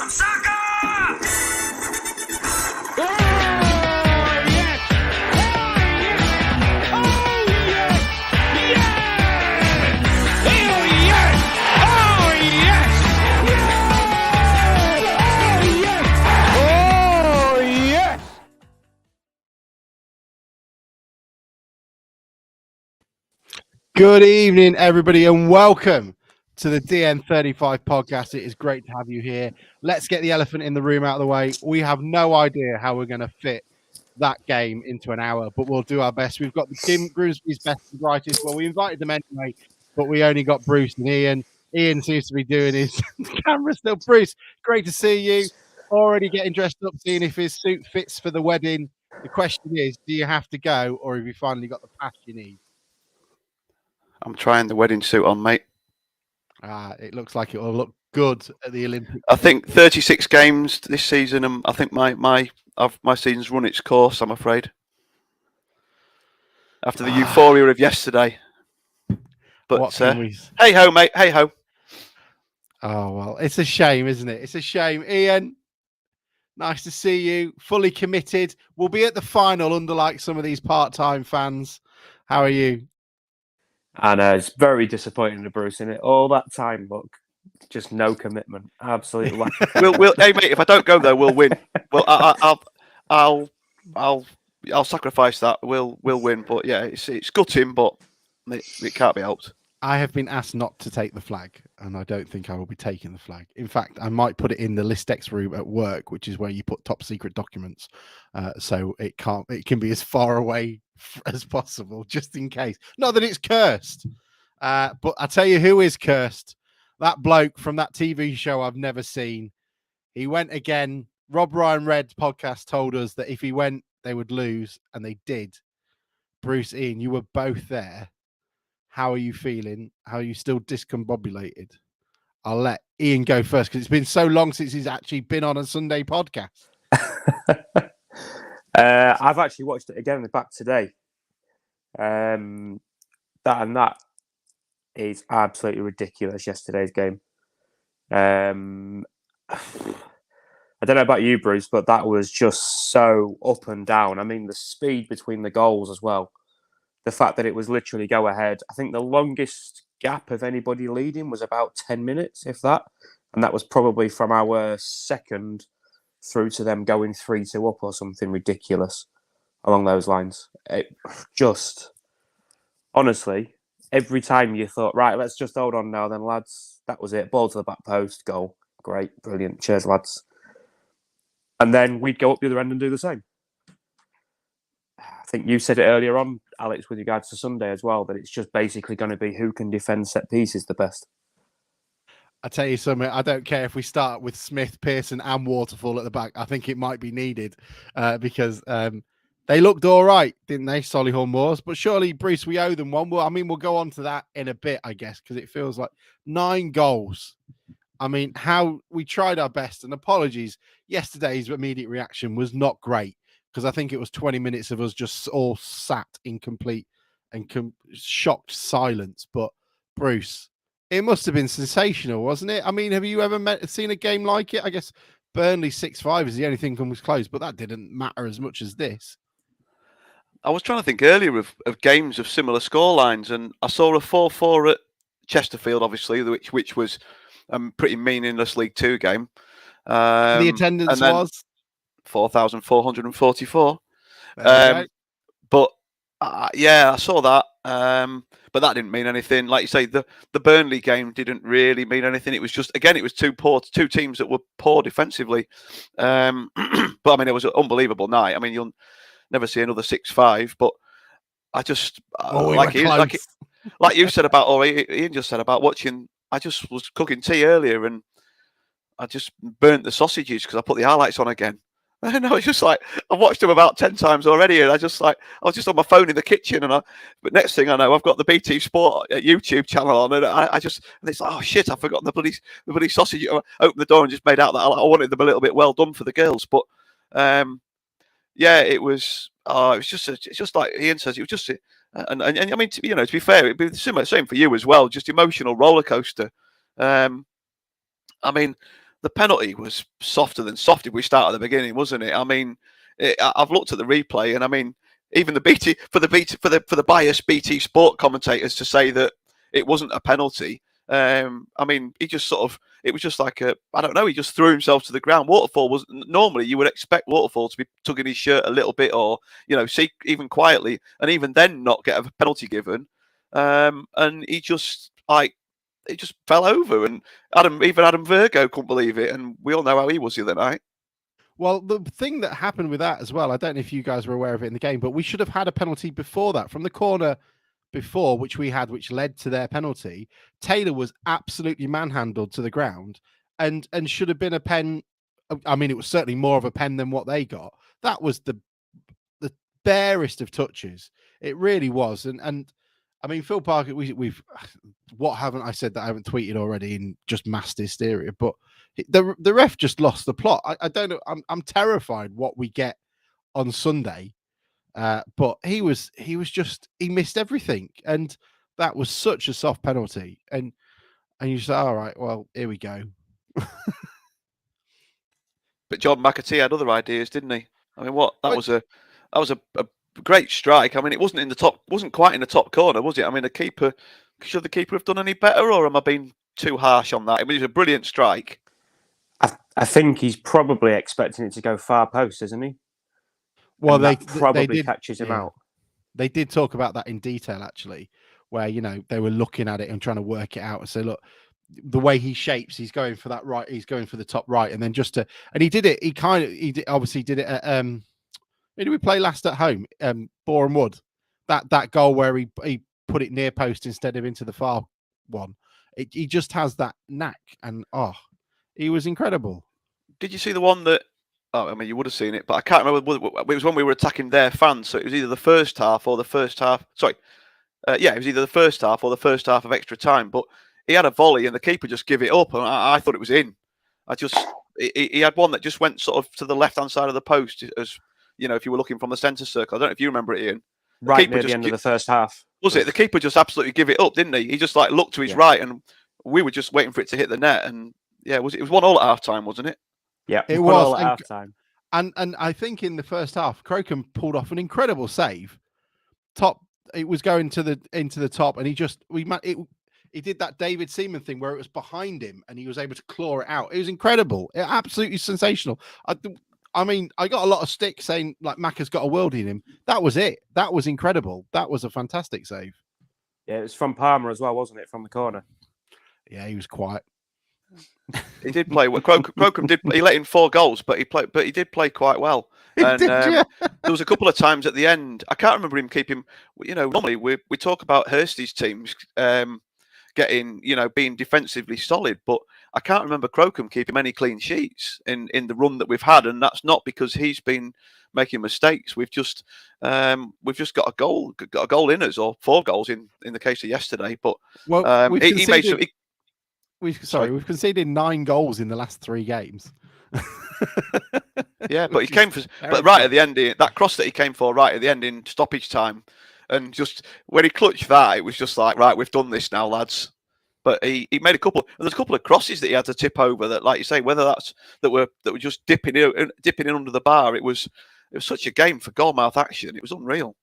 some soccer! Oh, yes! Oh, yes! Oh, yes! Oh, yes! Oh, yes! Oh, yes! Good evening, everybody, and welcome to the DN35 podcast. It is great to have you here. Let's get the elephant in the room out of the way. We have no idea how we're going to fit that game into an hour, but we'll do our best. We've got the Kim Grimsby's best and brightest. Well, we invited them anyway, but we only got Bruce and Ian. Ian seems to be doing his camera still. Bruce, great to see you. Already getting dressed up, seeing if his suit fits for the wedding. The question is, do you have to go, or have you finally got the pass you need? I'm trying the wedding suit on, mate. It looks like it will look good at the Olympics. I think 36 games this season, and I think my season's run its course, I'm afraid. After the euphoria of yesterday. But hey ho, mate. Hey ho. Oh, well, it's a shame, isn't it? It's a shame. Ian, nice to see you. Fully committed. We'll be at the final, unlike some of these part-time fans. How are you? And it's very disappointing to Bruce in it. All that time, look, just no commitment. Absolutely. We'll, hey mate, if I don't go though, we'll win. Well, I'll sacrifice that. We'll win. But yeah, it's gutting, but it can't be helped. I have been asked not to take the flag, and I don't think I will be taking the flag. In fact, I might put it in the Listex room at work, which is where you put top secret documents, so it can be as far away as possible, just in case. Not that it's cursed, but I tell you who is cursed. That bloke from that TV show I've never seen. He went again. Rob Ryan Red's podcast told us that if he went, they would lose, and they did. Bruce, Ian, you were both there. How are you feeling? How are you still discombobulated? I'll let Ian go first because it's been so long since he's actually been on a Sunday podcast. I've actually watched it again back today. That is absolutely ridiculous, yesterday's game. I don't know about you, Bruce, but that was just so up and down. I mean, the speed between the goals as well. The fact that it was literally go ahead. I think the longest gap of anybody leading was about 10 minutes, if that. And that was probably from our second through to them going 3-2 up or something ridiculous along those lines. It just, honestly, every time you thought, right, let's just hold on now then, lads. That was it. Ball to the back post, goal. Great, brilliant. Cheers, lads. And then we'd go up the other end and do the same. I think you said it earlier on, Alex, with regards to Sunday as well, that it's just basically going to be who can defend set pieces the best. I tell you something, I don't care if we start with Smith, Pearson and Waterfall at the back. I think it might be needed because they looked all right, didn't they, Solihull Moors? But surely, Bruce, we owe them one. Well, I mean, we'll go on to that in a bit, I guess, because it feels like 9 goals. I mean, how we tried our best, and apologies, yesterday's immediate reaction was not great. Because I think it was 20 minutes of us just all sat in complete and shocked silence. But Bruce, it must have been sensational, wasn't it? I mean, have you ever seen a game like it? I guess Burnley 6-5 is the only thing that was close, but that didn't matter as much as this. I was trying to think earlier of games of similar scorelines, and I saw a 4-4 at Chesterfield, obviously, which was a pretty meaningless League Two game. The attendance was 4,444. But yeah, I saw that. But that didn't mean anything. Like you say, the Burnley game didn't really mean anything. It was just, again, it was two teams that were poor defensively. But I mean, it was an unbelievable night. I mean, you'll never see another 6-5. But I just like you said about, or Ian just said about watching. I just was cooking tea earlier and I just burnt the sausages because I put the highlights on again. And I was just like, I've watched them about 10 times already, and I was just on my phone in the kitchen, but next thing I know, I've got the BT Sport YouTube channel on, and and it's like, oh shit, I've forgotten the bloody sausage. I opened the door and just made out that I wanted them a little bit well done for the girls, but yeah, it was just like Ian says, it was just, and I mean, to be fair, it'd be the same for you as well, just emotional roller coaster. I mean, the penalty was softer than soft if we start at the beginning, wasn't it? I mean, I've looked at the replay, and I mean, even the biased BT Sport commentators to say that it wasn't a penalty. I mean, he just it was just like I don't know, he just threw himself to the ground. Waterfall was normally you would expect Waterfall to be tugging his shirt a little bit, or see even quietly, and even then not get a penalty given. And he just it just fell over, and even Adam Virgo couldn't believe it, and we all know how he was the other night. Well, the thing that happened with that as well, I don't know if you guys were aware of it in the game, but we should have had a penalty before that from the corner before, which led to their penalty. Taylor was absolutely manhandled to the ground and should have been a pen. I mean, it was certainly more of a pen than what they got. That was the barest of touches. It really was. And I mean, Phil Parker, we've what haven't I said that I haven't tweeted already in just mass hysteria, but the ref just lost the plot. I don't know. I'm terrified what we get on Sunday. But he missed everything, and that was such a soft penalty. And you say, all right, well, here we go. But John McAtee had other ideas, didn't he? I mean, that was a great strike. I mean, it wasn't quite in the top corner, was it? I mean, should the keeper have done any better, or am I being too harsh on that? I mean, it was a brilliant strike. I think he's probably expecting it to go far post, isn't he? Well, they probably catches him out. They did talk about that in detail, actually, where they were looking at it and trying to work it out and say, look, the way he shapes, he's going for that right, he's going for the top right, and then and he did it. Obviously did it at who did we play last at home? Boreham Wood. That goal where he put it near post instead of into the far one. He just has that knack, and he was incredible. Did you see the one that? Oh, I mean, you would have seen it, but I can't remember. It was when we were attacking their fans, so it was either the first half or the first half. Sorry, it was either the first half or the first half of extra time. But he had a volley, and the keeper just gave it up, and I thought it was in. He had one that just went sort of to the left-hand side of the post, as if you were looking from the centre circle. I don't know if you remember it, Ian. Right near the end of the first half. Was it? The keeper just absolutely gave it up, didn't he? He just looked to his right, and we were just waiting for it to hit the net. And it was 1-1 at half time, wasn't it? Yeah, it was at half time. And I think in the first half, Crocombe pulled off an incredible save. It was going into the top, and he did that David Seaman thing where it was behind him, and he was able to claw it out. It was incredible, absolutely sensational. I mean, I got a lot of stick saying like Macca's got a worldie in him. That was it. That was incredible. That was a fantastic save. Yeah, it was from Palmer as well, wasn't it? From the corner. Yeah, he was quiet. He did play well. Crocombe did. He let in 4 goals, but he did play quite well. And there was a couple of times at the end. I can't remember him keeping. Normally we talk about Hursty's teams getting, being defensively solid, but I can't remember Crocombe keeping many clean sheets in the run that we've had, and that's not because he's been making mistakes. We've just got a goal in us, or 4 goals in the case of yesterday. But he made some. We've conceded 9 goals in the last 3 games. Yeah, but he came for. But right at the end, that cross that he came for right at the end in stoppage time, and just when he clutched that, it was just like, right, we've done this now, lads. But he made a couple. And there's a couple of crosses that he had to tip over. That, like you say, whether that were just dipping in under the bar. It was such a game for goalmouth action. It was unreal.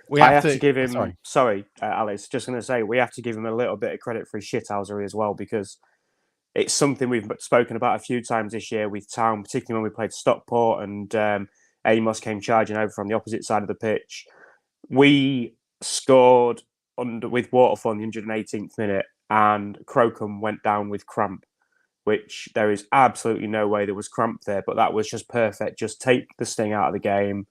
We have to give him. Sorry, Alex. Just going to say we have to give him a little bit of credit for his shithousery as well, because it's something we've spoken about a few times this year with Town, particularly when we played Stockport and Amos came charging over from the opposite side of the pitch. We scored with Waterfall in the 118th minute, and Crocombe went down with cramp, which there is absolutely no way there was cramp there, but that was just perfect. Just take the sting out of the game.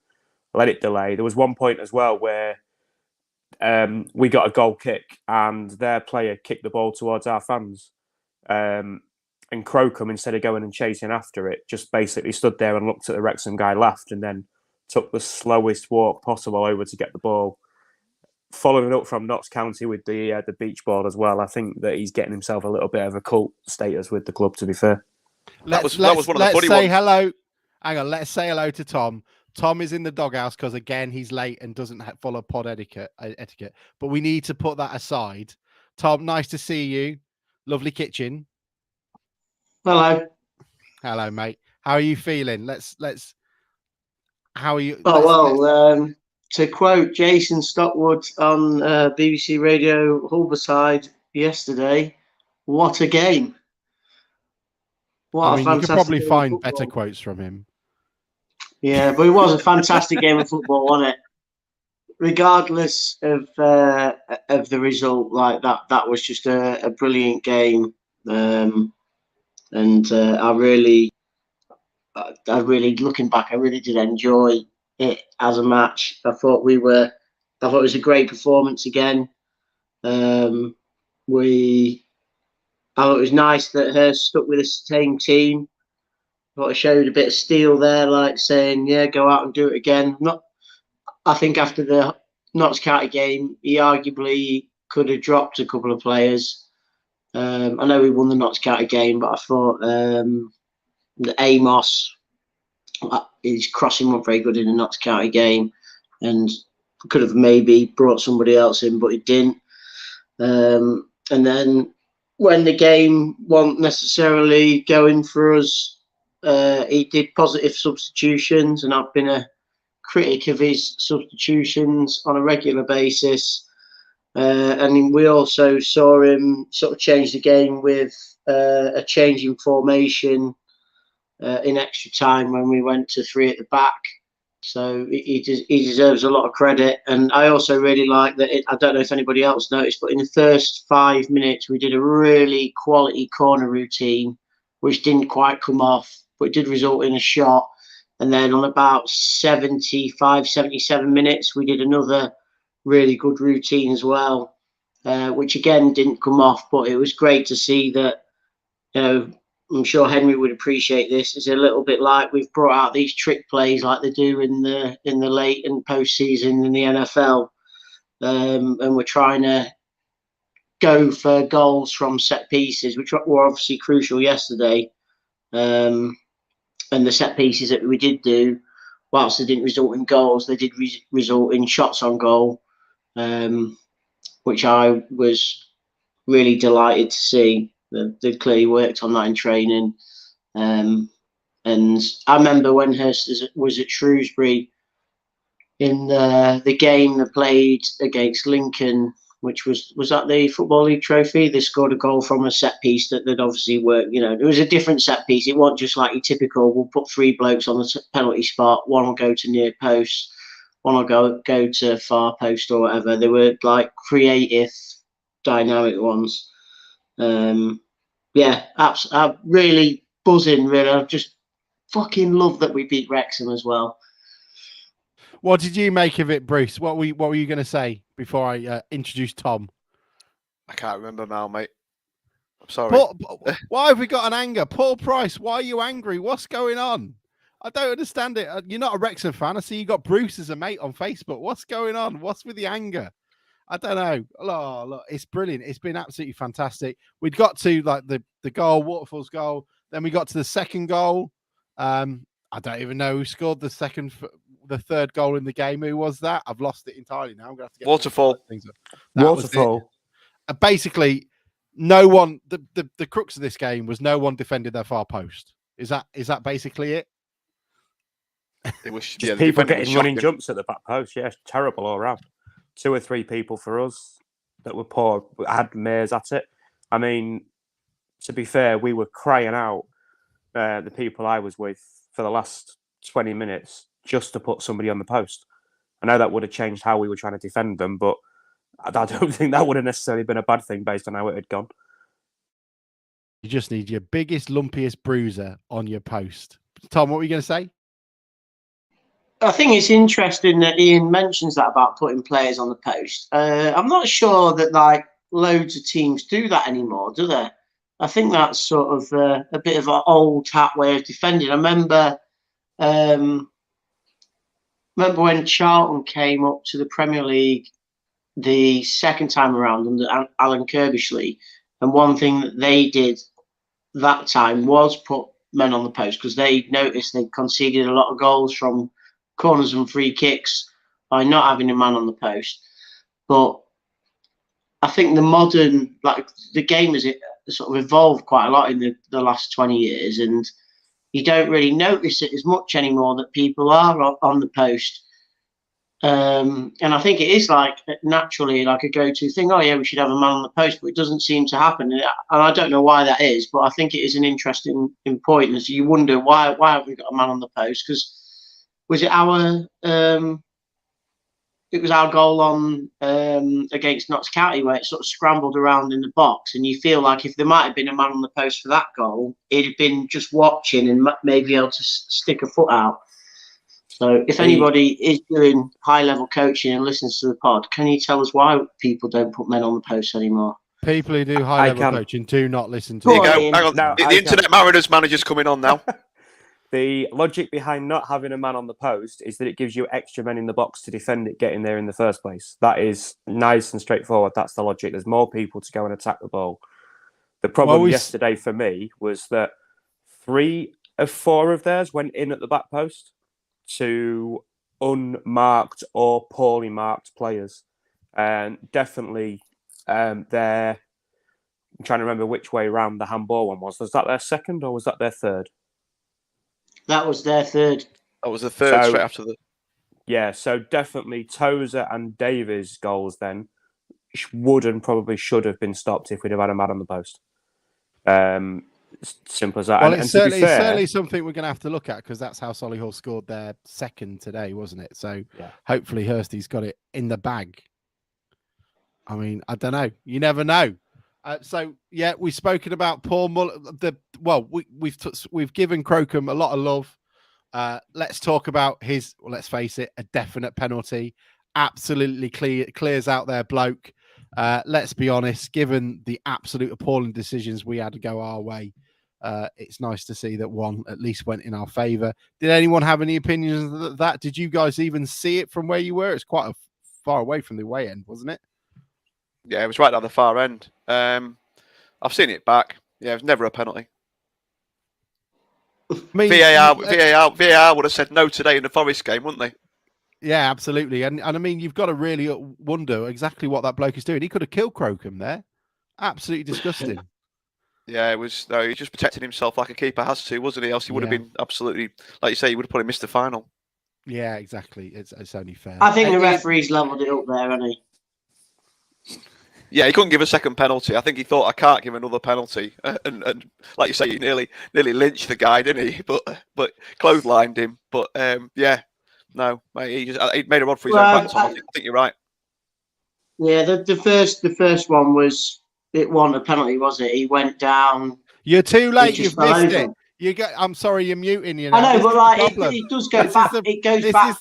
Let it delay. There was one point as well where we got a goal kick and their player kicked the ball towards our fans. And Crocombe, instead of going and chasing after it, just basically stood there and looked at the Wrexham guy, laughed, and then took the slowest walk possible over to get the ball. Following up from Notts County with the beach ball as well, I think that he's getting himself a little bit of a cult status with the club, to be fair. That was one of the funny ones. Hello. Hang on, let's say hello to Tom. Tom is in the doghouse because, again, he's late and doesn't follow pod etiquette. But we need to put that aside. Tom, nice to see you. Lovely kitchen. Hello. Hello, mate. How are you feeling? Let's. How are you? Oh, well, to quote Jason Stockwood on BBC Radio Hulberside yesterday, what a game. What I a mean, you could fantastic probably game of find better football. quotes from him. Yeah, but it was a fantastic game of football, wasn't it? Regardless of the result, like that was just a brilliant game. And I really, looking back, I really did enjoy it as a match. I thought it was a great performance again. I thought it was nice that Hurst stuck with the same team. I thought it showed a bit of steel there, like saying, "Yeah, go out and do it again." I think after the Notts County game, he arguably could have dropped a couple of players. I know he won the Notts County game, but I thought the Amos, his crossing wasn't very good in the Notts County game, and could have maybe brought somebody else in, but he didn't. And then when the game wasn't necessarily going for us, he did positive substitutions, and I've been a critic of his substitutions on a regular basis. And we also saw him sort of change the game with a change in formation in extra time when we went to 3 at the back. So he deserves a lot of credit. And I also really like that. I don't know if anybody else noticed, but in the first 5 minutes, we did a really quality corner routine, which didn't quite come off, but it did result in a shot. And then on about 75, 77 minutes, we did another really good routine as well, which again didn't come off. But it was great to see that, I'm sure Henry would appreciate this. It's a little bit like we've brought out these trick plays like they do in the late and postseason in the NFL, and we're trying to go for goals from set pieces, which were obviously crucial yesterday. And the set pieces that we did do, whilst they didn't result in goals, they did result in shots on goal, which I was really delighted to see. They clearly worked on that in training. And I remember when Hurst was at Shrewsbury in the game they played against Lincoln, which was that the Football League trophy? They scored a goal from a set piece that they'd obviously worked. It was a different set piece. It wasn't just like your typical, we'll put 3 blokes on the penalty spot. One will go to near post, one will go to far post or whatever. They were like creative, dynamic ones. Yeah, I'm really buzzing, really. I just fucking love that we beat Wrexham as well. What did you make of it, Bruce? What were you going to say before I introduce Tom? I can't remember now, mate. I'm sorry. Why have we got an anger? Paul Price, why are you angry? What's going on? I don't understand it. You're not a Wrexham fan. I see you got Bruce as a mate on Facebook. What's going on? What's with the anger? I don't know. Oh, look, it's brilliant. It's been absolutely fantastic. We'd got to like the goal, Waterfall's goal. Then we got to the second goal. I don't even know who scored the third goal in the game. Who was that? I've lost it entirely now. I'm gonna have to get Waterfall. Waterfall. Basically, no one. The crux of this game was no one defended their far post. Is that basically it? It was Just people getting running jumps at the back post. Yeah, terrible all around. 2 or 3 people for us that were poor had mares at it. I mean, to be fair, we were crying out, the people I was with, for the last 20 minutes just to put somebody on the post. I know that would have changed how we were trying to defend them, but I don't think that would have necessarily been a bad thing based on how it had gone. You just need your biggest, lumpiest bruiser on your post. Tom, what were you going to say? I think it's interesting that Ian mentions that about putting players on the post. I'm not sure that like loads of teams do that anymore, do they? I think that's sort of a bit of an old hat way of defending. I remember when Charlton came up to the Premier League the second time around under Alan Kirbishley, and one thing that they did that time was put men on the post because they noticed they conceded a lot of goals from corners and free kicks by not having a man on the post. But I think the modern, like the game has sort of evolved quite a lot in the last 20 years, and you don't really notice it as much anymore that people are on the post. And I think it is like naturally like a go-to thing. Oh yeah, we should have a man on the post, but it doesn't seem to happen. And I don't know why that is, but I think it is an interesting point. As you wonder why haven't we got a man on the post? Because was it our goal on against Notts County where it sort of scrambled around in the box, and you feel like if there might have been a man on the post for that goal, it'd have been just watching and maybe able to stick a foot out. So if anybody is doing high-level coaching and listens to the pod, can you tell us why people don't put men on the post anymore? People who do high-level coaching do not listen to There you it. go. Hang on. No, the Internet Mariners manager's coming on now. The logic behind not having a man on the post is that it gives you extra men in the box to defend it getting there in the first place. That is nice and straightforward. That's the logic. There's more people to go and attack the ball. The problem yesterday for me was that 3 of 4 of theirs went in at the back post to unmarked or poorly marked players. And definitely I'm trying to remember which way around the handball one was. Was that their second or was that their third? That was their third. That was the third straight after the... Yeah, so definitely Tozer and Davies' goals then would and probably should have been stopped if we'd have had a man on the post. Simple as that. Well, and it's to be fair, certainly something we're going to have to look at because that's how Solihull scored their second today, wasn't it? So hopefully Hursty's got it in the bag. I mean, I don't know. You never know. We've spoken about Paul Mullin. We've given Crocombe a lot of love. Let's talk about his. Well, let's face it, a definite penalty. Absolutely clears out their bloke. Let's be honest. Given the absolute appalling decisions we had to go our way, it's nice to see that one at least went in our favour. Did anyone have any opinions of that? Did you guys even see it from where you were? It's quite far away from the away end, wasn't it? Yeah, it was right down the far end. I've seen it back. Yeah, it was never a penalty. I mean, VAR would have said no today in the Forest game, wouldn't they? Yeah, absolutely. And I mean, you've got to really wonder exactly what that bloke is doing. He could have killed Crocombe there. Absolutely disgusting. Yeah, it was. No, he just protected himself like a keeper has to, wasn't he? Else he would have been absolutely, like you say, he would have probably missed the final. Yeah, exactly. It's only fair. I think the referee's levelled it up there, hasn't he? Yeah, he couldn't give a second penalty. I think he thought I can't give another penalty, and like you say, he nearly lynched the guy, didn't he? But clotheslined him. But no, mate, he made a rod for his own backside. I think you're right. Yeah, the first one was it wasn't a penalty, was it? He went down. You're too late. You've missed it. I'm sorry, you're muting. You know, I know, but like it does go back. It goes back.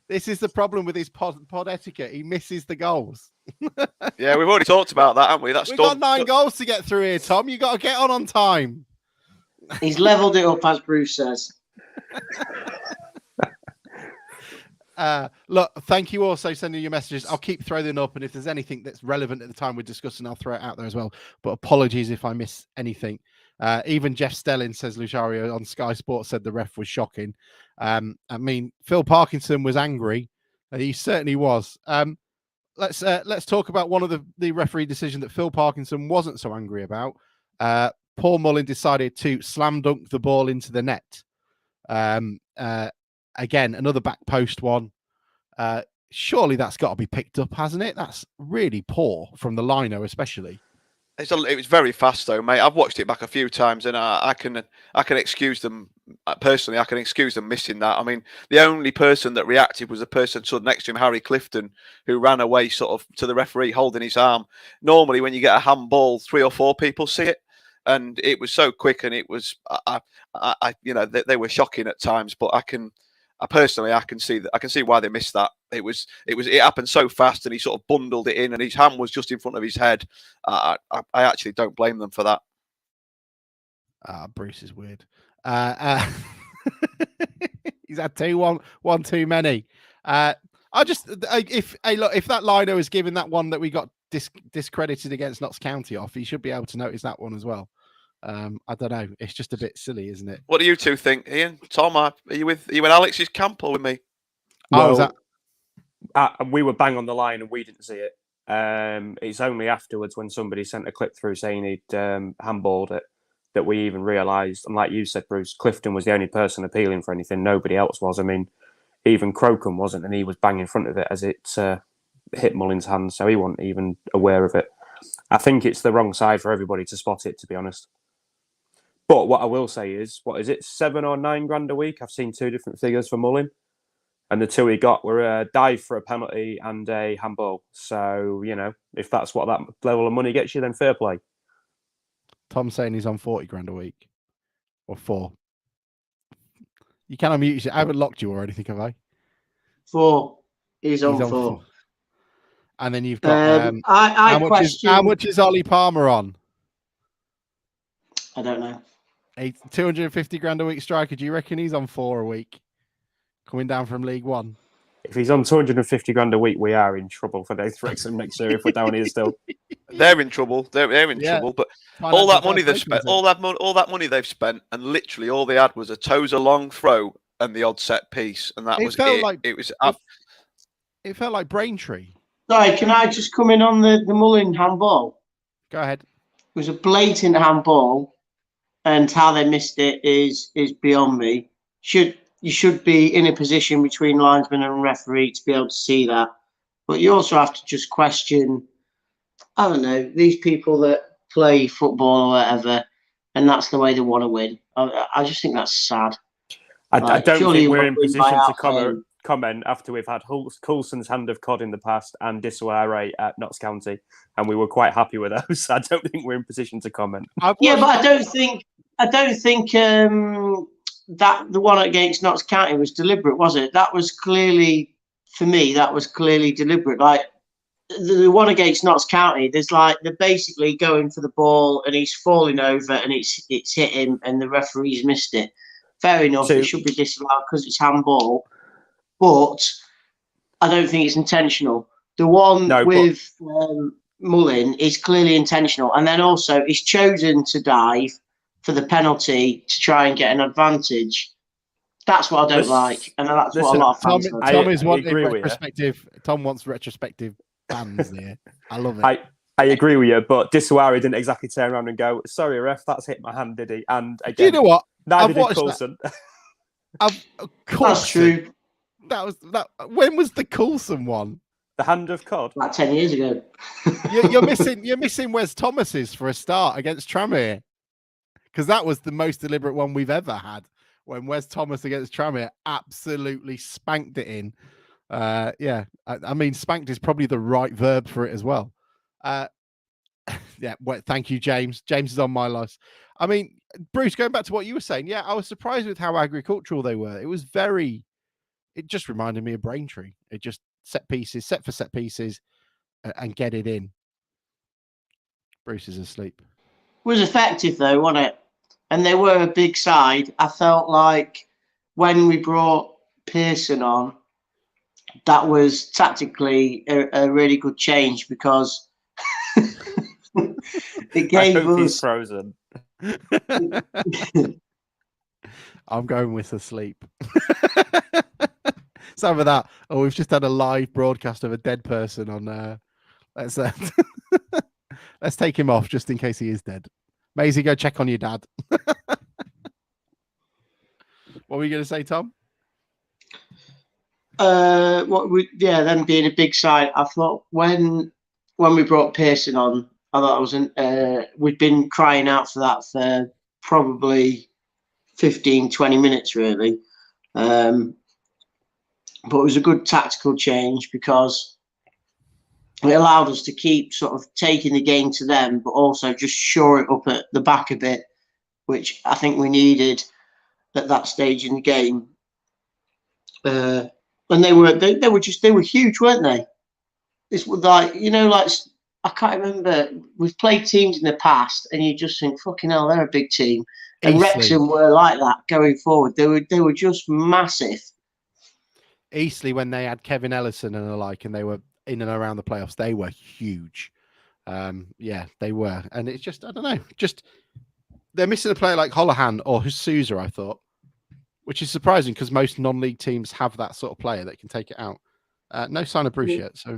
This is the problem with his pod etiquette. He misses the goals. Yeah, we've already talked about that, haven't we? We've got 9 goals to get through here, Tom. You got to get on time. He's levelled it up, as Bruce says. Look, thank you also sending your messages. I'll keep throwing them up, and if there's anything that's relevant at the time we're discussing, I'll throw it out there as well. But apologies if I miss anything. Even Jeff Stelling says Lucario on Sky Sports said the ref was shocking. I mean, Phil Parkinson was angry. He certainly was. Let's talk about one of the referee decision that Phil Parkinson wasn't so angry about. Paul Mullin decided to slam dunk the ball into the net. Again, another back post one. Surely that's got to be picked up, hasn't it? That's really poor from the lino, especially. It was very fast though, mate. I've watched it back a few times, and I can excuse them personally. I can excuse them missing that. I mean, the only person that reacted was the person stood next to him, Harry Clifton, who ran away sort of to the referee, holding his arm. Normally, when you get a handball, 3 or 4 people see it, and it was so quick, and it was, they were shocking at times. But I can see why they missed that. It happened so fast, and he sort of bundled it in, and his hand was just in front of his head. I actually don't blame them for that. Bruce is weird. He's had one too many. If that lino is given that one that we got discredited against Notts County off, he should be able to notice that one as well. I don't know. It's just a bit silly, isn't it? What do you two think, Ian? Tom, are you in Alex's camp or with me? Well, we were bang on the line and we didn't see it. It's only afterwards when somebody sent a clip through saying he'd handballed it that we even realised. And like you said, Bruce, Clifton was the only person appealing for anything. Nobody else was. I mean, even Crocombe wasn't, and he was bang in front of it as it hit Mullin's hand, so he wasn't even aware of it. I think it's the wrong side for everybody to spot it, to be honest. But what I will say is, what is it, $7 or $9 grand a week? I've seen two different figures for Mullin. And the two he got were a dive for a penalty and a handball. So, you know, if that's what that level of money gets you, then fair play. Tom's saying he's on 40 grand a week. Or 4. You can unmute yourself. I haven't locked you or anything, have I? 4. He's on 4. 4. And then you've got how much is Ollie Palmer on? I don't know. 250 grand a week striker. Do you reckon he's on 4 a week? Coming down from League One. If he's on 250 grand a week, we are in trouble for Wrexham next year if we're down here still. They're in trouble. They're in trouble. But all that money they've spent, all that money they've spent, and literally all they had was a toes a long throw and the odd set piece, and that was it. It felt like Braintree. Sorry, can I just come in on the Mullin handball? Go ahead. It was a blatant handball, and how they missed it is beyond me. You should be in a position between linesman and referee to be able to see that. But you also have to just question, I don't know, these people that play football or whatever, and that's the way they want to win. I just think that's sad. I don't think we're in position to comment after we've had Coulson's hand of cod in the past and Dissuare at Notts County, and we were quite happy with those. I don't think we're in position to comment. But I don't think that the one against Notts County was deliberate, was it? That was clearly, for me, deliberate. Like the one against Notts County, they're basically going for the ball and he's falling over and it's hit him and the referee's missed it. Fair enough, it should be disallowed because it's handball, but I don't think it's intentional. The one with Mullin is clearly intentional, and then also he's chosen to dive for the penalty to try and get an advantage. That's what I don't like, and that's what a lot of fans Tom is wanting retrospective. Tom wants retrospective bans there. I love it. I agree with you, but Dissuare didn't exactly turn around and go, "Sorry, ref, that's hit my hand, did he?" And again, do you know what? Neither did Coulson. That's true. That was that. When was the Coulson one? The hand of cod. About 10 years ago. You're missing Wes Thomas's for a start against Tranmere. Because that was the most deliberate one we've ever had. When Wes Thomas against Tranmere absolutely spanked it in. I mean, spanked is probably the right verb for it as well. Thank you, James. James is on my list. I mean, Bruce, going back to what you were saying, I was surprised with how agricultural they were. It just reminded me of Braintree. It just set for set pieces and get it in. Bruce is asleep. It was effective though, wasn't it? And they were a big side. I felt like when we brought Pearson on, that was tactically a really good change because it gave us. He's frozen. I'm going with asleep. Some of that. Oh, we've just had a live broadcast of a dead person on. Let's take him off just in case he is dead. Maisie, go check on your dad. What were you going to say, Tom? Them being a big side. I thought when we brought Pearson on, I thought it was we'd been crying out for that for probably 15, 20 minutes, really. But it was a good tactical change because it allowed us to keep sort of taking the game to them, but also just shore it up at the back a bit, which I think we needed at that stage in the game. And they were huge, weren't they? This was like, I can't remember. We've played teams in the past, and you just think, fucking hell, they're a big team. And Wrexham were like that going forward. They were just massive. Eastleigh, when they had Kevin Ellison and the like, and they were in and around the playoffs, they were huge. They were. And it's just, I don't know, just they're missing a player like Holohan or Sousa, I thought, which is surprising because most non-league teams have that sort of player that can take it out. No sign of Bruce yet, so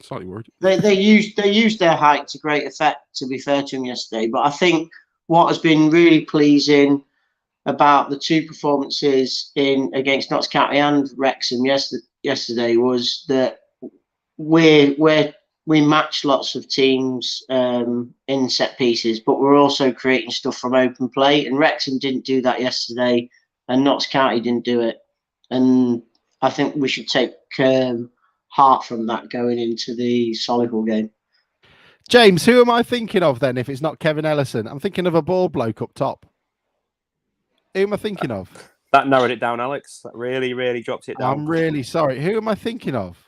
slightly worried. They used their height to great effect, to be fair to him yesterday. But I think what has been really pleasing about the two performances against Notts County and Wrexham yesterday was that we match lots of teams in set pieces, but we're also creating stuff from open play. And Wrexham didn't do that yesterday, and Notts County didn't do it. And I think we should take heart from that going into the Solihull game. James, who am I thinking of then? If it's not Kevin Ellison, I'm thinking of a ball bloke up top. Who am I thinking of? That narrowed it down, Alex. That really, really dropped it down. I'm really sorry. Who am I thinking of?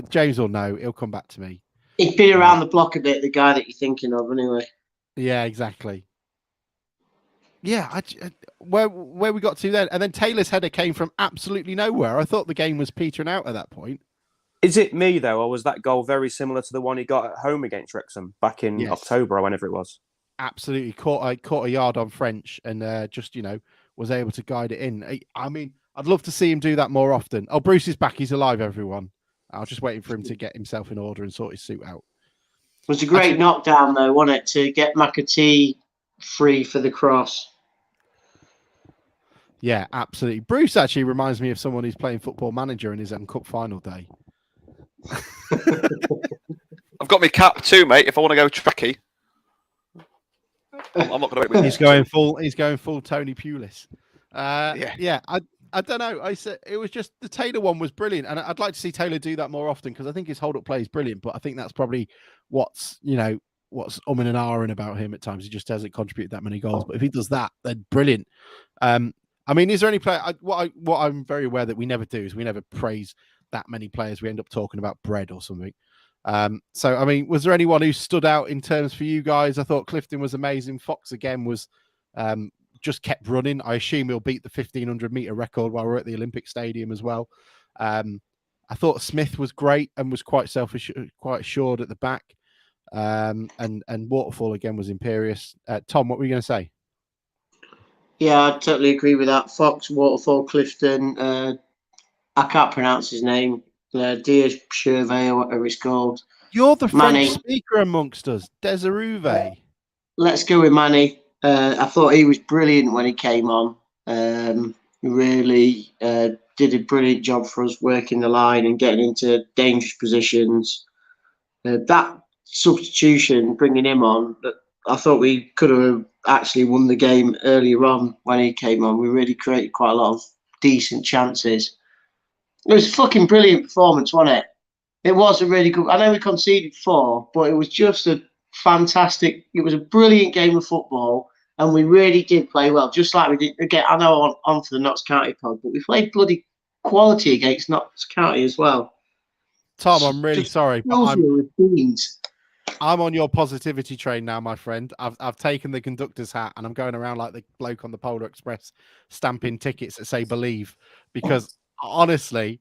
James will know. He'll come back to me. He'd been around the block a bit, the guy that you're thinking of, anyway. Yeah, exactly. Yeah, where we got to then, and then Taylor's header came from absolutely nowhere. I thought the game was petering out at that point. Is it me though, or was that goal very similar to the one he got at home against Wrexham back in October or whenever it was? Absolutely, caught a yard on French and just was able to guide it in. I mean, I'd love to see him do that more often. Oh, Bruce is back. He's alive, everyone. I was just waiting for him to get himself in order and sort his suit out. It was a great knockdown, though, wasn't it, to get McAtee free for the cross? Yeah, absolutely. Bruce actually reminds me of someone who's playing Football Manager in his own cup final day. I've got my cap too, mate. If I want to go tracky, I'm not going to. He's going full Tony Pulis. Yeah. I don't know. I said it was just the Taylor one was brilliant, and I'd like to see Taylor do that more often because I think his hold up play is brilliant. But I think that's probably what's umming and ahhing about him at times. He just hasn't contributed that many goals. But if he does that, then brilliant. I mean, is there any player? What I'm very aware that we never do is we never praise that many players. We end up talking about bread or something. So, I mean, was there anyone who stood out in terms for you guys? I thought Clifton was amazing. Fox again was just kept running. I assume he'll beat the 1,500 meter record while we're at the Olympic Stadium as well. I thought Smith was great and was quite assured at the back. And Waterfall again was imperious. Tom, what were you going to say? Yeah, I totally agree with that. Fox, Waterfall, Clifton. I can't pronounce his name. Diaz Chervet or whatever it's called. You're the Manny. French speaker amongst us, Desarouve. Let's go with Manny. I thought he was brilliant when he came on. Really did a brilliant job for us working the line and getting into dangerous positions. That substitution, bringing him on, I thought we could have actually won the game earlier on when he came on. We really created quite a lot of decent chances. It was a fucking brilliant performance, wasn't it? It was a really good. I know we conceded 4, but it was just a fantastic. It was a brilliant game of football, and we really did play well. Just like we did again. I know on for the Notts County pod, but we played bloody quality against Notts County as well. Tom, I'm really sorry, but I'm on your positivity train now, my friend. I've taken the conductor's hat and I'm going around like the bloke on the Polar Express stamping tickets that say believe, because honestly,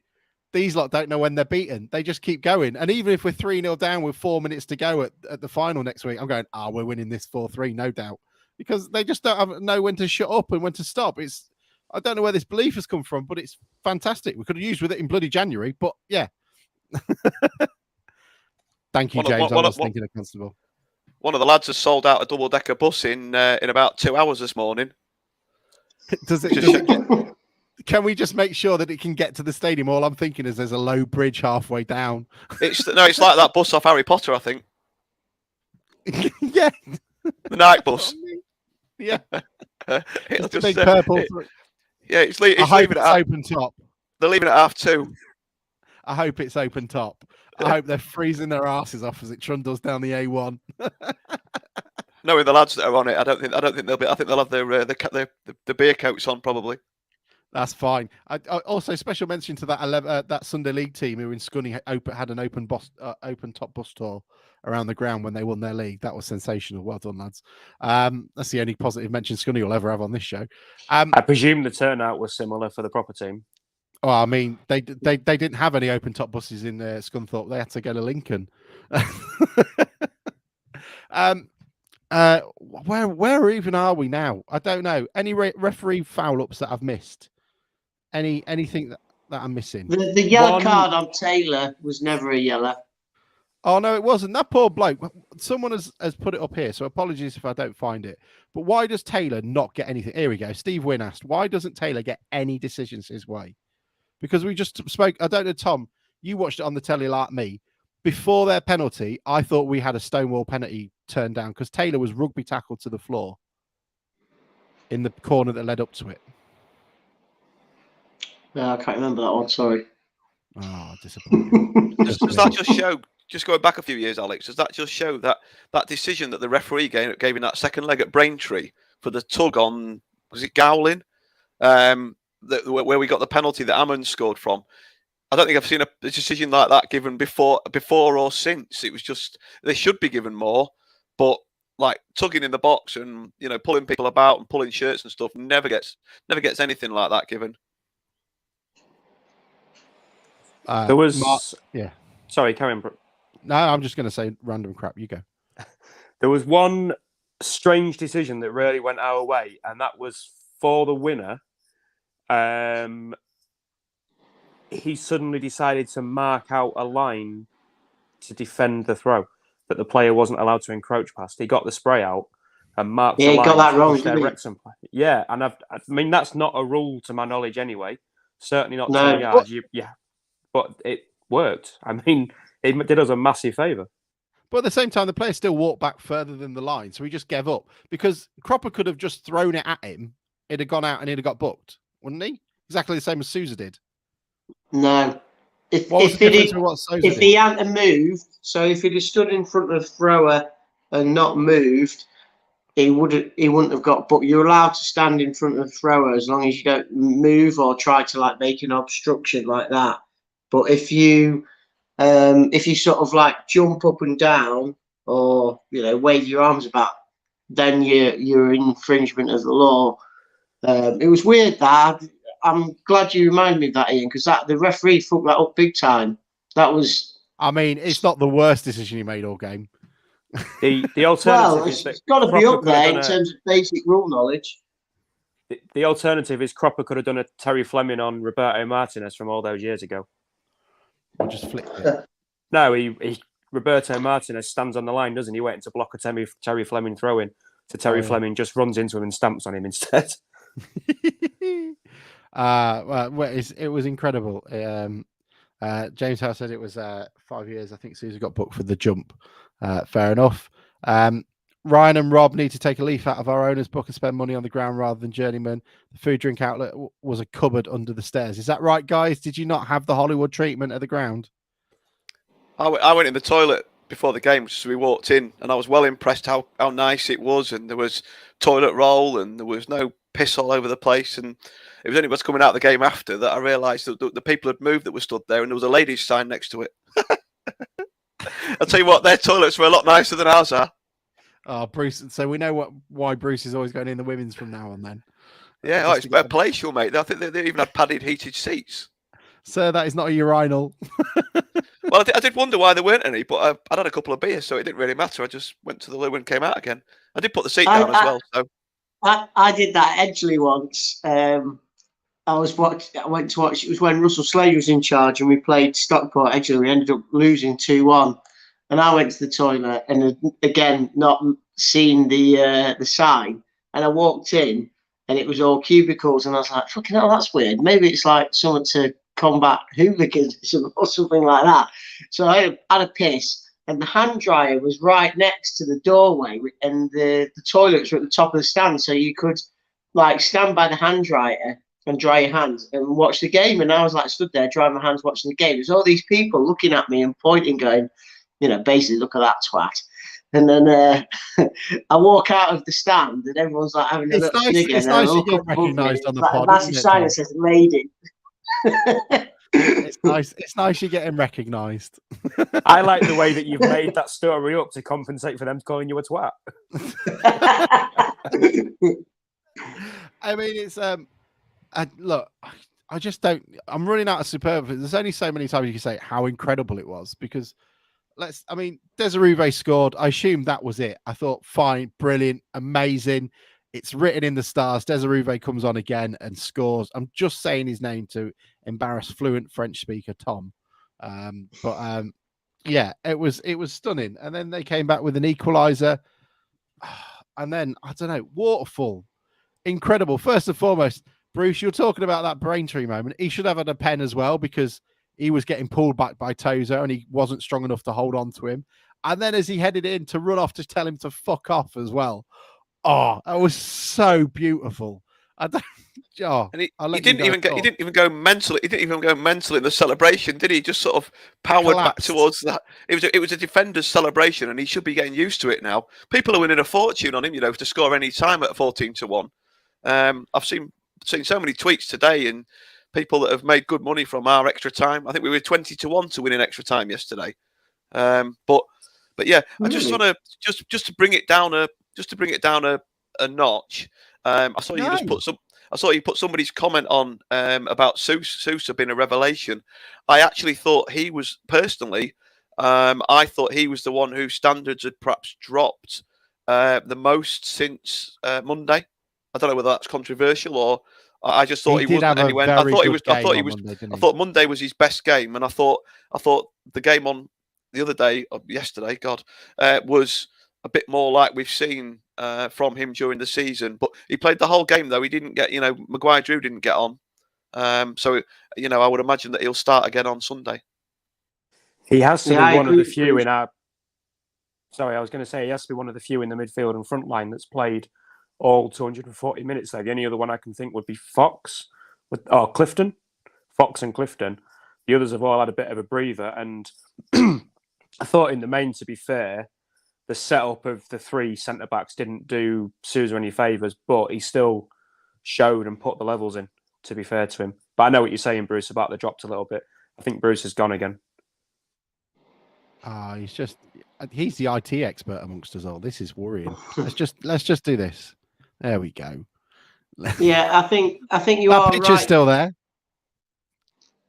these lot don't know when they're beaten. They just keep going. And even if we're 3-0 down with 4 minutes to go at the final next week, I'm going, we're winning this 4-3, no doubt. Because they just don't know when to shut up and when to stop. I don't know where this belief has come from, but it's fantastic. We could have used with it in bloody January, but yeah. Thank you, James. I was thinking of Constable. One of the lads has sold out a double-decker bus in about 2 hours this morning. Can we just make sure that it can get to the stadium? All I'm thinking is there's a low bridge halfway down. It's like that bus off Harry Potter, I think. Yeah. The night bus. Yeah. It's just big purple. It's I hope leaving it's it open top. They're leaving it at 2:30. I hope it's open top. I hope they're freezing their asses off as it trundles down the A1. Knowing the lads that are on it, I don't think they'll be. I think they'll have the beer coats on probably. That's fine. I also special mention to that Sunday League team who in Scunny had an open top bus tour around the ground when they won their league. That was sensational. Well done, lads. That's the only positive mention Scunny will ever have on this show. I presume the turnout was similar for the proper team. Oh, I mean, they didn't have any open top buses in Scunthorpe. They had to go to Lincoln. Where even are we now? I don't know. Any referee foul ups that I've missed? Anything that I'm missing? The yellow card on Taylor was never a yellow. Oh no, it wasn't. That poor bloke. Someone has put it up here, so apologies if I don't find it. But why does Taylor not get anything? Here we go. Steve Wynn asked, why doesn't Taylor get any decisions his way? Because we just spoke. I don't know, Tom. You watched it on the telly like me. Before their penalty, I thought we had a Stonewall penalty turned down because Taylor was rugby tackled to the floor in the corner that led up to it. No, I can't remember that one. Sorry. Oh, disappointing. Does that just show? Just going back a few years, Alex, does that just show that decision that the referee gave in that second leg at Braintree for the tug on, was it Gowling, where we got the penalty that Ammon scored from? I don't think I've seen a decision like that given before or since. It was just, they should be given more, but like tugging in the box and pulling people about and pulling shirts and stuff never gets anything like that given. There was yeah. Sorry, carry on. No, I'm just going to say random crap. You go. There was one strange decision that really went our way, and that was for the winner. He suddenly decided to mark out a line to defend the throw that the player wasn't allowed to encroach past. He got the spray out and marked the line. Yeah, he got that wrong, didn't he? Wrexham play. Yeah, and I mean that's not a rule to my knowledge anyway. Certainly not No. 10 yards. But it worked. I mean, it did us a massive favour. But at the same time, the player still walked back further than the line, so he just gave up because Cropper could have just thrown it at him. It'd have gone out and he'd have got booked, wouldn't he? Exactly the same as Sousa did. No. If Sousa he hadn't moved, so if he'd have stood in front of the thrower and not moved, he wouldn't have got booked. You're allowed to stand in front of the thrower as long as you don't move or try to like make an obstruction like that. But if you sort of like jump up and down or wave your arms about, then you're in infringement of the law. It was weird that. I'm glad you reminded me of that, Ian, because the referee fucked that up big time. That was. I mean, it's not the worst decision he made all game. The alternative is it's got to be up there in terms of basic rule knowledge. The alternative is Cropper could have done a Terry Fleming on Roberto Martinez from all those years ago. Or just flicked it. No, Roberto Martinez stands on the line, doesn't he? Waiting to block a Terry Fleming throw in. So Terry Fleming just runs into him and stamps on him instead. It was incredible. James Howe said it was 5 years. I think Sousa got booked for the jump. Fair enough. Ryan and Rob need to take a leaf out of our owner's book and spend money on the ground rather than journeyman. The food drink outlet was a cupboard under the stairs. Is that right, guys? Did you not have the Hollywood treatment at the ground? I went in the toilet before the game, so we walked in, and I was well impressed how nice it was, and there was toilet roll, and there was no piss all over the place, and it was only what's coming out of the game after that I realised that the people had moved that were stood there, and there was a ladies' sign next to it. I'll tell you what, their toilets were a lot nicer than ours are. Oh, Bruce! So we know why Bruce is always going in the women's from now on. Then, yeah, it's a better place, you'll mate. I think they even had padded, heated seats. Sir, that is not a urinal. Well, I did wonder why there weren't any, but I'd had a couple of beers, so it didn't really matter. I just went to the loo and came out again. I did put the seat down as well. So I did that at Edgeley once. I went to watch. It was when Russell Slade was in charge, and we played Stockport Edgeley. We ended up losing 2-1, and I went to the toilet, and again not seeing the sign, and I walked in, and it was all cubicles, and I was like, "Fucking hell, that's weird. Maybe it's like something to combat hooliganism or something like that." So I had a piss, and the hand dryer was right next to the doorway, and the toilets were at the top of the stand, so you could like stand by the hand dryer and dry your hands and watch the game. And I was like stood there drying my hands watching the game. There's all these people looking at me and pointing, going, basically, look at that twat. And then I walk out of the stand, and everyone's like having a look. It's nice you get recognised on the pod. That's a sign that says "lady." It's nice. It's nice you're getting recognised. I like the way that you've made that story up to compensate for them calling you a twat. I mean, it's look. I just don't. I'm running out of superlatives. There's only so many times you can say how incredible it was because. Desaruve scored. I assumed that was it. I thought, fine, brilliant, amazing. It's written in the stars. Desaruve comes on again and scores. I'm just saying his name to embarrass fluent French speaker Tom. Yeah, it was stunning. And then they came back with an equaliser. And then, I don't know, Waterfall. Incredible. First and foremost, Bruce, you're talking about that Braintree moment. He should have had a pen as well because he was getting pulled back by Tozer and he wasn't strong enough to hold on to him. And then as he headed in to run off to tell him to fuck off as well. Oh, that was so beautiful. I don't, And he didn't even go mental. He didn't even go mental in the celebration, did he? He just sort of powered back towards that. It was a defender's celebration, and he should be getting used to it now. People are winning a fortune on him, to score any time at 14-1. I've seen so many tweets today, and people that have made good money from our extra time. I think we were 20-1 to win in extra time yesterday. But yeah, I just want to just to bring it down a notch. I saw you just put some. I saw you put somebody's comment on about Sousa being a revelation. I actually thought he was personally. I thought he was the one whose standards had perhaps dropped the most since Monday. I don't know whether that's controversial or I just thought he wasn't anywhere. I thought Monday was his best game, and I thought the game on the other day, yesterday, was a bit more like we've seen from him during the season. But he played the whole game, though. He didn't get, Maguire-Drew didn't get on. So, I would imagine that he'll start again on Sunday. He has to be one of the few in our... Sorry, I was going to say he has to be one of the few in the midfield and front line that's played all 240 minutes there. The only other one I can think would be Clifton. Fox and Clifton. The others have all had a bit of a breather. And I thought in the main, to be fair, the setup of the three centre-backs didn't do Sousa any favours, but he still showed and put the levels in, to be fair to him. But I know what you're saying, Bruce, about the dropped a little bit. I think Bruce has gone again. He's the IT expert amongst us all. This is worrying. Let's just do this. There we go. Yeah, I think you are right. That picture's still there.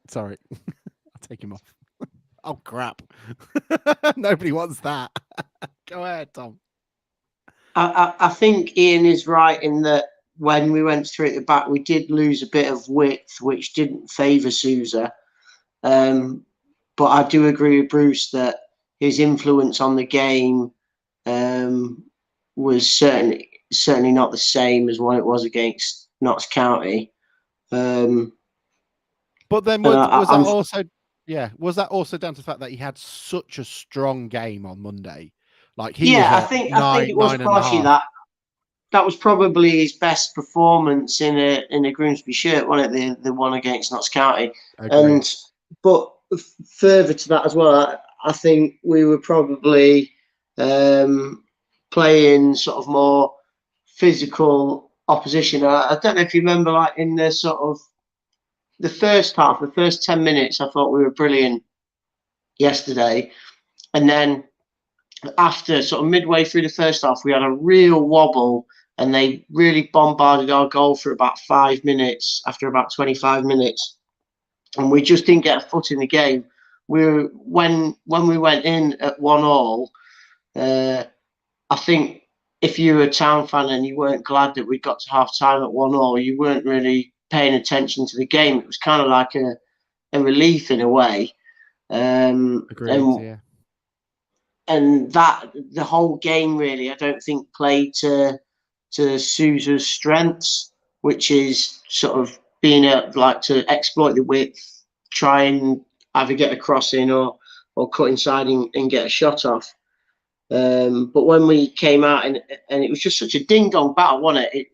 Sorry. I'll take him off. Oh, crap. Nobody wants that. Go ahead, Tom. I think Ian is right in that when we went through at the back, we did lose a bit of width, which didn't favour Sousa. But I do agree with Bruce that his influence on the game was certainly not the same as what it was against Notts County. But then was that also down to the fact that he had such a strong game on Monday? Like I think it was partially that. That was probably his best performance in a Grimsby shirt, wasn't it? The one against Notts County. But further to that as well, I think we were probably playing sort of more physical opposition. I don't know if you remember, like in the sort of the first half, the first 10 minutes, I thought we were brilliant yesterday. And then after sort of midway through the first half, we had a real wobble and they really bombarded our goal for about 5 minutes after about 25 minutes. And we just didn't get a foot in the game. When we went in at 1-1, I think if you were a Town fan and you weren't glad that we got to half time at 1-1, you weren't really paying attention to the game. It was kind of like a relief in a way. Agreed, and that the whole game really, I don't think played to Sousa's strengths, which is sort of being like to exploit the width, try and either get a cross in or cut inside and get a shot off. But when we came out and it was just such a ding-dong battle, wasn't it?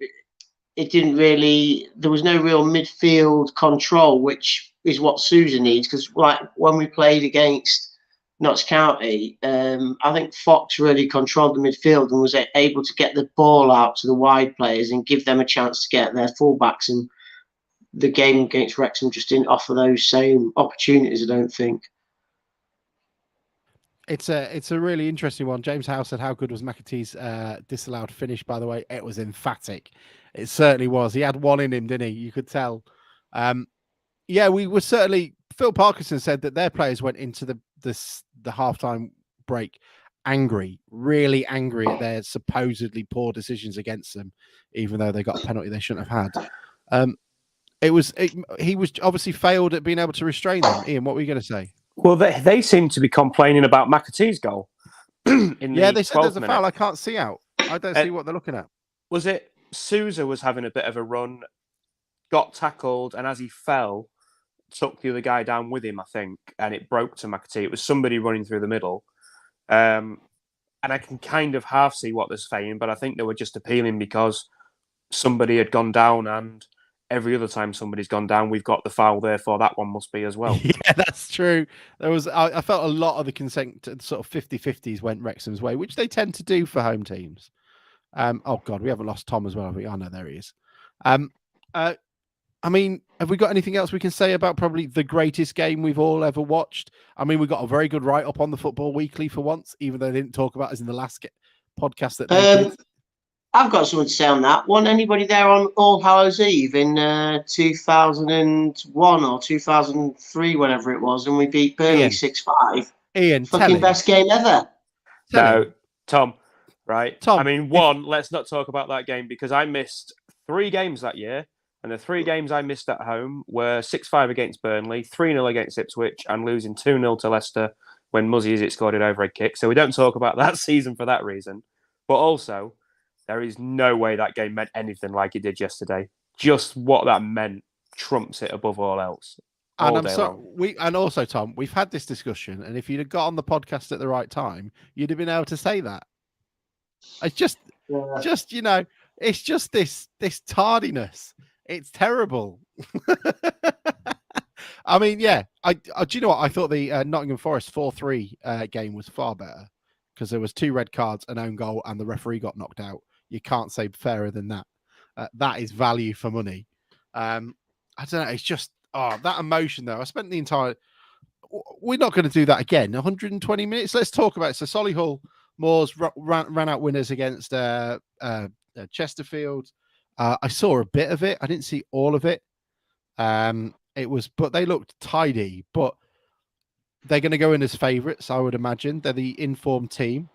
It didn't really, there was no real midfield control, which is what Sousa needs. Because like when we played against Notts County, I think Fox really controlled the midfield and was able to get the ball out to the wide players and give them a chance to get their fullbacks. And the game against Wrexham just didn't offer those same opportunities, I don't think. It's a really interesting one. James Howe said, how good was McAtee's disallowed finish, by the way? It was emphatic. It certainly was. He had one in him, didn't he? You could tell. We were certainly... Phil Parkinson said that their players went into the halftime break angry, really angry at their supposedly poor decisions against them, even though they got a penalty they shouldn't have had. He was obviously failed at being able to restrain them. Ian, what were you going to say? Well, they seem to be complaining about McAtee's goal. Yeah, they said there's a 12th foul. minute. I can't see out. I don't see what they're looking at. Was it Sousa was having a bit of a run, got tackled, and as he fell, took the other guy down with him, I think, and it broke to McAtee. It was somebody running through the middle. And I can kind of half see what they're saying, but I think they were just appealing because somebody had gone down, and every other time somebody's gone down, we've got the foul, therefore that one must be as well. Yeah, that's true. There was, I felt a lot of the consent sort of 50-50s went Wrexham's way, which they tend to do for home teams. Oh God, we haven't lost Tom as well, have we? Oh no, there he is. I mean, have we got anything else we can say about probably the greatest game we've all ever watched? I mean, we got a very good write-up on the Football Weekly for once, even though they didn't talk about us in the last podcast that they did. I've got something to say on that. Wasn't anybody there on All Hallows Eve in 2001 or 2003, whenever it was, and we beat Burnley 6-5? Ian, fucking best game ever. No, Tom, right? Tom, I mean, let's not talk about that game because I missed 3 games that year. And the 3 games I missed at home were 6-5 against Burnley, 3-0 against Ipswich, and losing 2-0 to Leicester when Muzzy Izzet scored an overhead kick. So we don't talk about that season for that reason. But also, there is no way that game meant anything like it did yesterday. Just what that meant trumps it above all else. And also, Tom, we've had this discussion, and if you'd have got on the podcast at the right time, you'd have been able to say that. It's just it's just this tardiness. It's terrible. I mean, yeah. Do you know what? I thought the Nottingham Forest 4-3 game was far better because there was 2 red cards, an own goal, and the referee got knocked out. You can't say fairer than that. That is value for money. I don't know. It's just that emotion though. I spent the entire. We're not going to do that again. 120 minutes. Let's talk about it. So Solihull Moors ran out winners against Chesterfield. I saw a bit of it. I didn't see all of it. But they looked tidy. But they're going to go in as favourites, I would imagine. They're the informed team.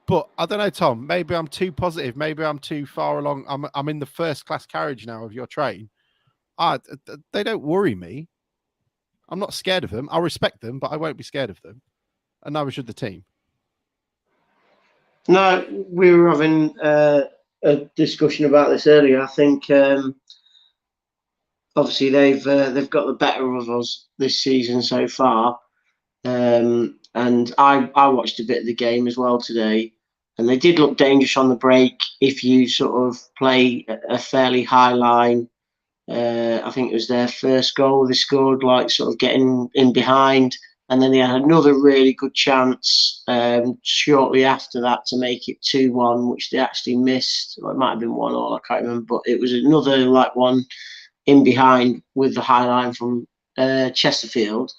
But I don't know, Tom. Maybe I'm too positive. Maybe I'm too far along. I'm in the first class carriage now of your train. They don't worry me. I'm not scared of them. I'll respect them, but I won't be scared of them. And neither should the team. No, we were having a discussion about this earlier. I think obviously they've got the better of us this season so far, and I watched a bit of the game as well today, and they did look dangerous on the break if you sort of play a fairly high line. I think it was their first goal they scored, like sort of getting in behind. And then they had another really good chance shortly after that to make it 2-1, which they actually missed. Well, it might have been 1-1, I can't remember. But it was another one in behind with the high line from Chesterfield.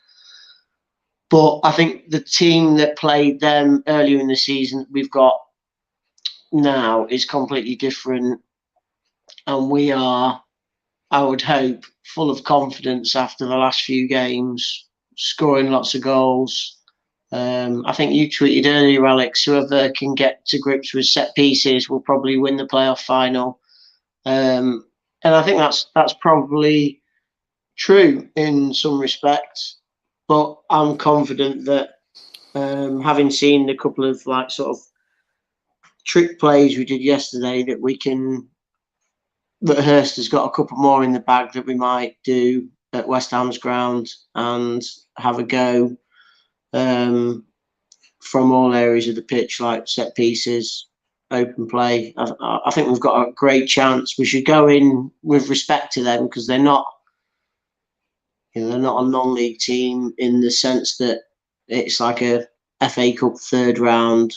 But I think the team that played them earlier in the season we've got now is completely different. And we are, I would hope, full of confidence after the last few games, scoring lots of goals. I think you tweeted earlier, Alex, whoever can get to grips with set pieces will probably win the playoff final. And I think that's probably true in some respects. But I'm confident that having seen the couple of sort of trick plays we did yesterday, that Hurst has got a couple more in the bag that we might do at West Ham's ground and have a go from all areas of the pitch, like set pieces, open play. I think we've got a great chance. We should go in with respect to them because they're not a non-league team in the sense that it's like a FA Cup third round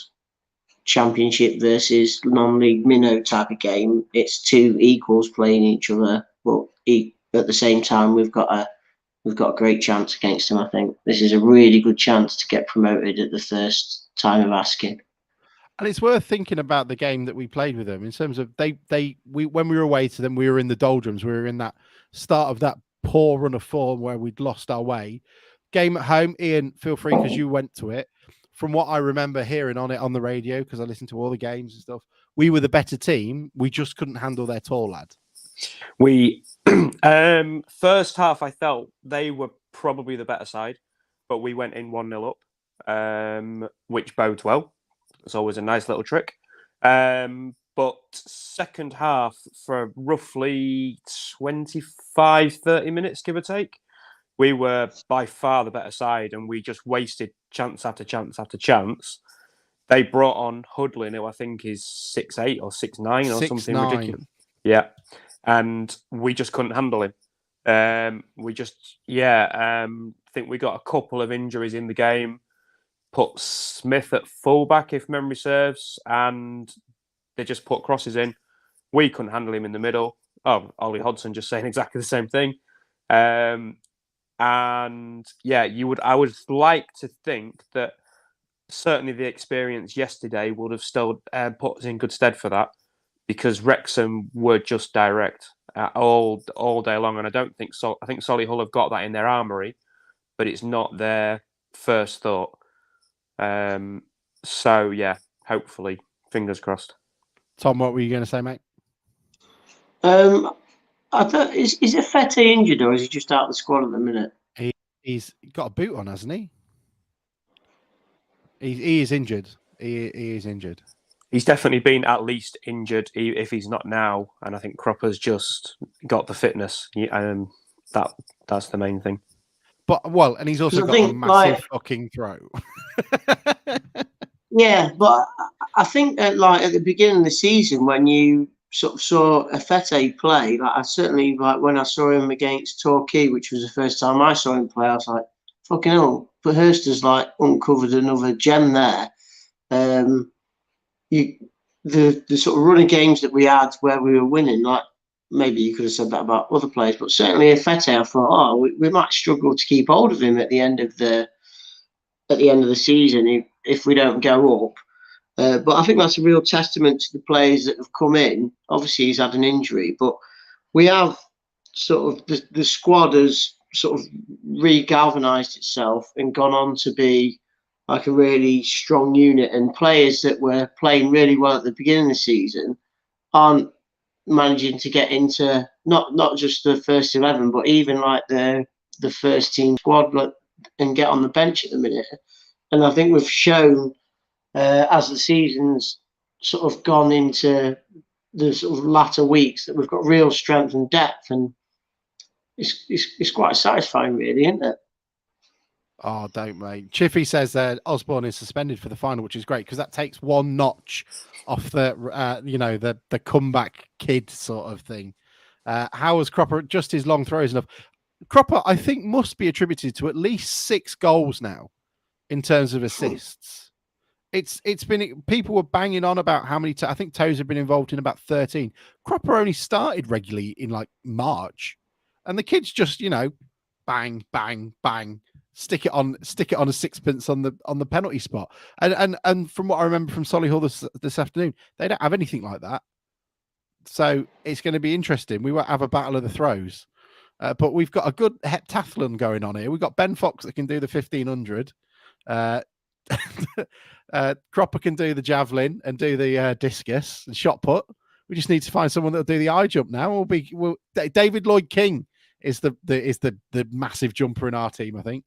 Championship versus non-league minnow type of game. It's 2 equals playing each other, but at the same time we've got a great chance against them. I think this is a really good chance to get promoted at the first time of asking. And it's worth thinking about the game that we played with them in terms of when we were away to them, we were in the doldrums. We were in that start of that poor run of form where we'd lost our way. Game at home, Ian, feel free because you went to it. From what I remember hearing on it on the radio, because I listened to all the games and stuff, we were the better team. We just couldn't handle their tall lad. We first half, I felt they were probably the better side, but we went in 1-0 up, which bodes well. It's always a nice little trick. But second half, for roughly 25, 30 minutes, give or take, we were by far the better side, and we just wasted chance after chance after chance. They brought on Hudlin, who I think is 6'8" or 6'9" or something 6'9". ridiculous. Yeah. And we just couldn't handle him. I think we got a couple of injuries in the game. Put Smith at fullback, if memory serves, and they just put crosses in. We couldn't handle him in the middle. Oh, Ollie Hodgson just saying exactly the same thing. I would like to think that certainly the experience yesterday would have still put us in good stead for that, because Wrexham were just direct all day long, and I don't think so. I think Solihull have got that in their armoury, but it's not their first thought. Hopefully, fingers crossed. Tom, what were you going to say, mate? I thought, is Fete injured, or is he just out of the squad at the minute? He's got a boot on, hasn't he? He is injured. He is injured. He's definitely been at least injured, if he's not now. And I think Cropper's just got the fitness. That's the main thing. And he's also got a massive fucking throw. Yeah, but I think that, at the beginning of the season, when you sort of saw Fete play, I certainly, when I saw him against Torquay, which was the first time I saw him play, I was like, fucking hell, but Hurst has uncovered another gem there. The sort of running games that we had where we were winning, maybe you could have said that about other players, but certainly Fete, I thought, we might struggle to keep hold of him at the end of the season if we don't go up. But I think that's a real testament to the players that have come in. Obviously, he's had an injury, but we have sort of the squad has sort of re-galvanised itself and gone on to be a really strong unit. And players that were playing really well at the beginning of the season aren't managing to get into not just the first 11, but even the first team squad and get on the bench at the minute. And I think we've shown as the season's sort of gone into the sort of latter weeks that we've got real strength and depth, and it's quite satisfying, really, isn't it? Oh, don't, mate. Chiffy says that Osborne is suspended for the final, which is great because that takes one notch off the the comeback kid sort of thing. How was Cropper? Just his long throws enough. Cropper, I think, must be attributed to at least 6 goals now in terms of assists. It's been, people were banging on about how many. I think Toes have been involved in about 13. Cropper only started regularly in March, and the kids just bang, bang, bang. Stick it on a sixpence on the penalty spot. And from what I remember from Solihull this afternoon, they don't have anything like that. So it's going to be interesting. We won't have a battle of the throws, but we've got a good heptathlon going on here. We've got Ben Fox that can do the 1500. Cropper can do the javelin and do the discus and shot put. We just need to find someone that'll do the eye jump now. David Lloyd King is the massive jumper in our team, I think.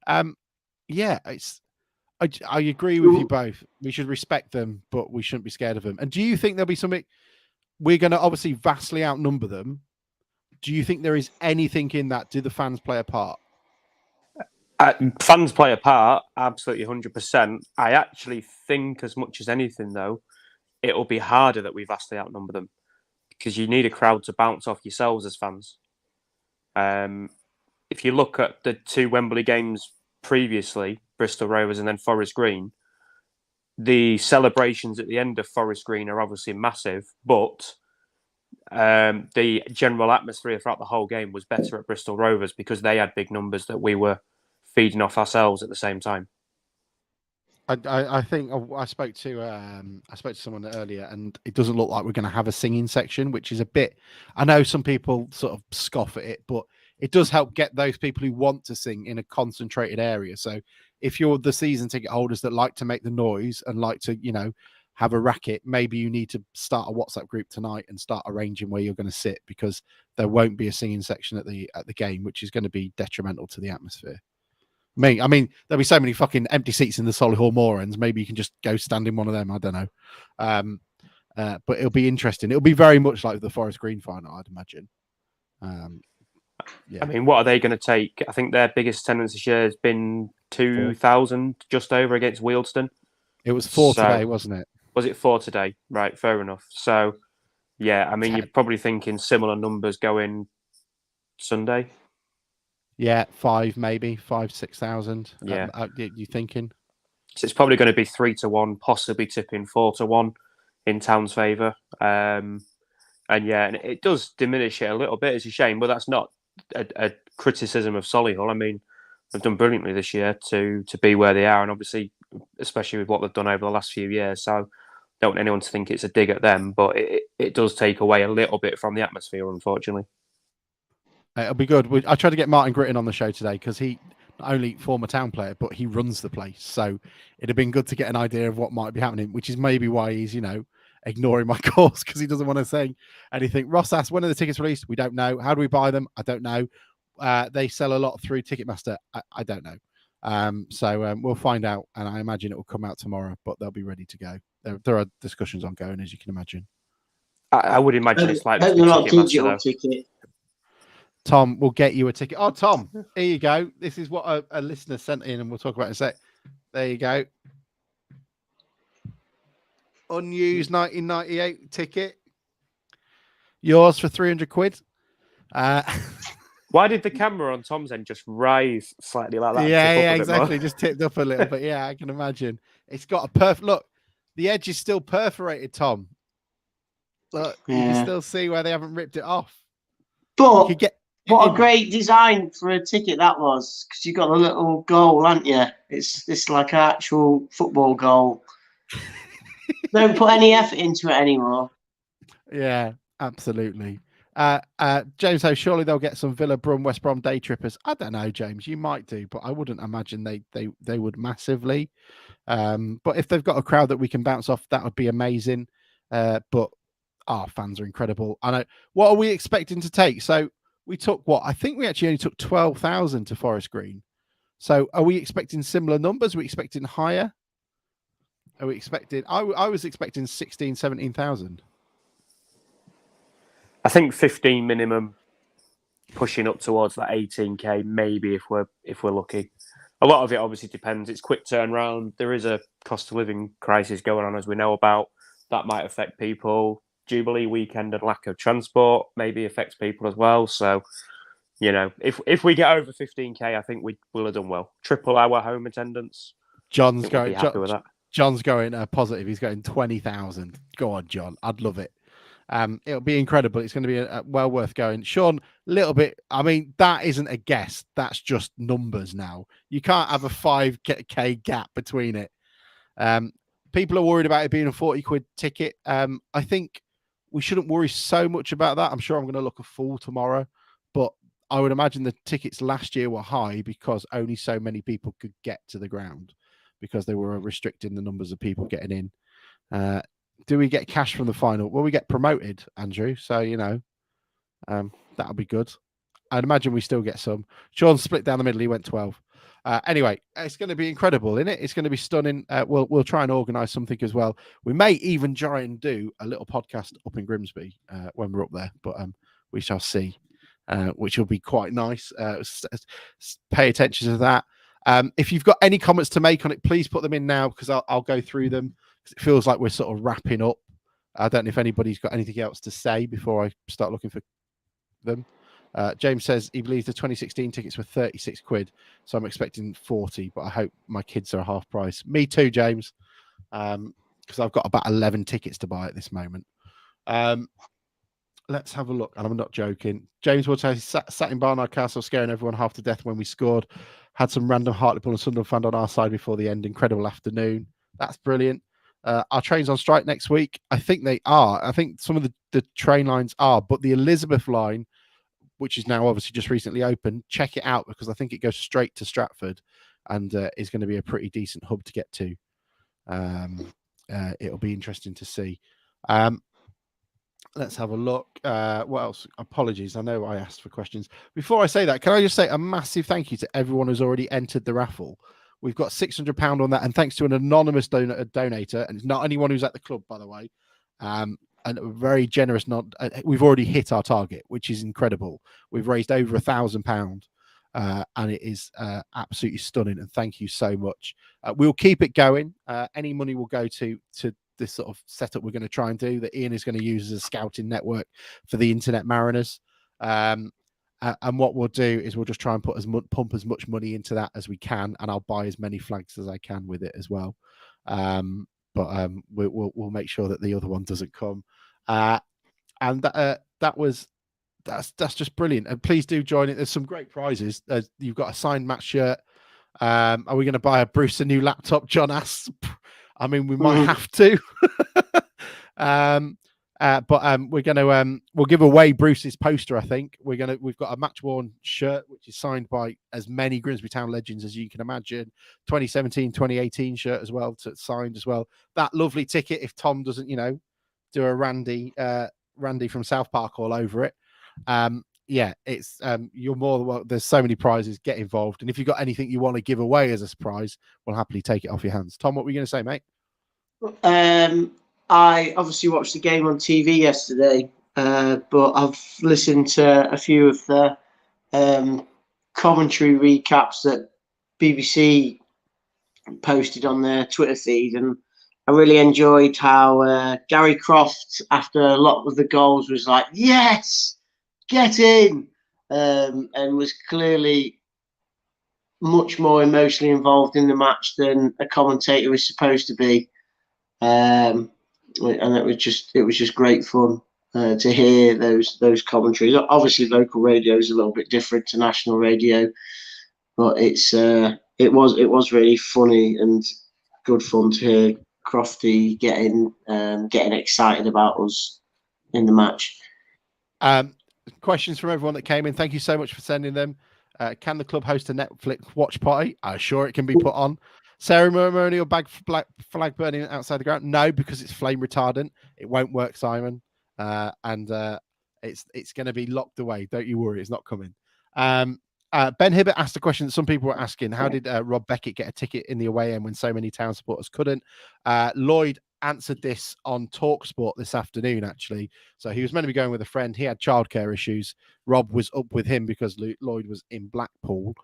I agree with you both. We should respect them, but we shouldn't be scared of them. And do you think there'll be something? We're going to obviously vastly outnumber them. Do you think there is anything in that? Do the fans play a part? Fans play a part, absolutely 100%. I actually think, as much as anything, though, it'll be harder that we vastly outnumber them because you need a crowd to bounce off yourselves as fans. If you look at the 2 Wembley games previously, Bristol Rovers and then Forest Green, the celebrations at the end of Forest Green are obviously massive, but the general atmosphere throughout the whole game was better at Bristol Rovers because they had big numbers that we were feeding off ourselves at the same time. I think I spoke to someone earlier, and it doesn't look like we're going to have a singing section, which is a bit. I know some people sort of scoff at it, but it does help get those people who want to sing in a concentrated area. So if you're the season ticket holders that like to make the noise and like to, have a racket, maybe you need to start a WhatsApp group tonight and start arranging where you're going to sit, because there won't be a singing section at the game, which is going to be detrimental to the atmosphere. I mean, there'll be so many fucking empty seats in the Solihull Moorends. Maybe you can just go stand in one of them. I don't know. But it'll be interesting. It'll be very much like the Forest Green final, I'd imagine. Yeah. I mean, what are they going to take? I think their biggest attendance this year has been 2,000, just over, against Wealdstone. It was 4 today, wasn't it? Was it 4 today? Right, fair enough. So, yeah, I mean, you're probably thinking similar numbers going Sunday. Yeah, 5 maybe, 6,000. Yeah. You thinking? So it's probably going to be 3-1, possibly tipping 4-1 in Town's favour. And it does diminish it a little bit. It's a shame, but that's not a criticism of Solihull. I mean, they've done brilliantly this year to be where they are, and obviously, especially with what they've done over the last few years. So, don't want anyone to think it's a dig at them, but it does take away a little bit from the atmosphere, unfortunately. It'll be good. I tried to get Martin Gritton on the show today because he not only former Town player, but he runs the place. So it'd have been good to get an idea of what might be happening, which is maybe why he's, ignoring my calls because he doesn't want to say anything. Ross asked, when are the tickets released? We don't know. How do we buy them? I don't know. They sell a lot through Ticketmaster. I don't know. So we'll find out, and I imagine it will come out tomorrow, but they'll be ready to go. There are discussions ongoing, as you can imagine. I would imagine it's likely to be not Ticketmaster, digital though. ticket. Tom will get you a ticket. Oh, Tom, here you go. This is what a listener sent in, and we'll talk about it in a sec. There you go. Unused 1998 ticket. Yours for 300 quid. Why did the camera on Tom's end just rise slightly like that? Yeah, exactly. Just tipped up a little bit. Yeah, I can imagine. It's got a perfect look. The edge is still perforated, Tom. Look, you can still see where they haven't ripped it off. But what a great design for a ticket that was, because you got a little goal, haven't you? It's like an actual football goal. Don't put any effort into it anymore. Yeah, absolutely. James, how surely they'll get some Villa, Brum, West Brom day trippers. I don't know, James. You might do, but I wouldn't imagine they would massively. But if they've got a crowd that we can bounce off, that would be amazing. But our fans are incredible. I know. What are we expecting to take? So we took what? I think we actually only took 12,000 to Forest Green. So are we expecting similar numbers? Are we expecting higher? Are we expecting? I was expecting 16,000, 17,000. I think 15 minimum, pushing up towards that 18k, maybe if we're lucky. A lot of it obviously depends. It's quick turnaround. There is a cost of living crisis going on, as we know about. That might affect people. Jubilee weekend and lack of transport maybe affects people as well. So, if we get over 15k, I think we will have done well. Triple our home attendance. John's going happy with that. John's going positive. He's going 20,000. Go on, John. I'd love it. It'll be incredible. It's going to be well worth going. Sean, little bit. I mean, that isn't a guess. That's just numbers now. You can't have a 5k gap between it. People are worried about it being a 40 quid ticket. I think we shouldn't worry so much about that. I'm sure I'm going to look a fool tomorrow, but I would imagine the tickets last year were high because only so many people could get to the ground because they were restricting the numbers of people getting in. Do we get cash from the final? Well, we get promoted, Andrew. So, that'll be good. I'd imagine we still get some. Sean split down the middle. He went 12. Anyway, it's going to be incredible, isn't it? It's going to be stunning. We'll try and organise something as well. We may even try and do a little podcast up in Grimsby when we're up there, but we shall see, which will be quite nice. Pay attention to that. If you've got any comments to make on it, please put them in now because I'll go through them. It feels like we're sort of wrapping up. I don't know if anybody's got anything else to say before I start looking for them. James says he believes the 2016 tickets were 36 quid, so I'm expecting 40, but I hope my kids are half price. Me too, James, because I've got about 11 tickets to buy at this moment. Let's have a look, and I'm not joking. James Wood says he sat in Barnard Castle scaring everyone half to death when we scored. Had some random Hartlepool and Sunderland fan on our side before the end. Incredible afternoon. That's brilliant. Our train's on strike next week. I think they are. I think some of the train lines are, but the Elizabeth line, which is now obviously just recently opened, check it out because I think it goes straight to Stratford and is going to be a pretty decent hub to get to. It'll be interesting to see. Let's have a look. What else? Apologies. I know I asked for questions. Before I say that, can I just say a massive thank you to everyone who's already entered the raffle? We've got £600 on that, and thanks to an anonymous donator, and it's not anyone who's at the club, by the way, and a very generous. We've already hit our target, which is incredible. We've raised over £1,000, and it is absolutely stunning. And thank you so much. We'll keep it going. Any money will go to this sort of setup we're going to try and do that Ian is going to use as a scouting network for the Internet Mariners. And what we'll do is we'll just try and pump as much money into that as we can, and I'll buy as many flags as I can with it as well. We'll make sure that the other one doesn't come. And that's just brilliant. And please do join it. There's some great prizes. You've got a signed match shirt. Are we going to buy Bruce a new laptop? John asks. I mean, we might have to. We're going to we'll give away Bruce's poster. I think we've got a match worn shirt which is signed by as many Grimsby Town legends as you can imagine. 2017, 2018 shirt as well, signed as well. That lovely ticket. If Tom doesn't, do a Randy from South Park all over it. It's you're more than welcome. There's so many prizes. Get involved, and if you've got anything you want to give away as a surprise, we'll happily take it off your hands. Tom, what were you going to say, mate? I obviously watched the game on TV yesterday, but I've listened to a few of the commentary recaps that BBC posted on their Twitter feed, and I really enjoyed how Gary Croft, after a lot of the goals, was like, "Yes, get in," and was clearly much more emotionally involved in the match than a commentator is supposed to be. And it was just great fun to hear those commentaries. Obviously, local radio is a little bit different to national radio, but it was really funny and good fun to hear Crofty getting excited about us in the match. Questions from everyone that came in. Thank you so much for sending them. Can the club host a Netflix watch party? I'm sure it can be put on. Ceremonial flag burning outside the ground? No, because it's flame retardant. It won't work, Simon. It's going to be locked away. Don't you worry, it's not coming. Ben Hibbert asked a question that some people were asking. How did Rob Beckett get a ticket in the away end when so many Town supporters couldn't? Lloyd answered this on TalkSport this afternoon, actually. So he was meant to be going with a friend. He had childcare issues. Rob was up with him because Lloyd was in Blackpool.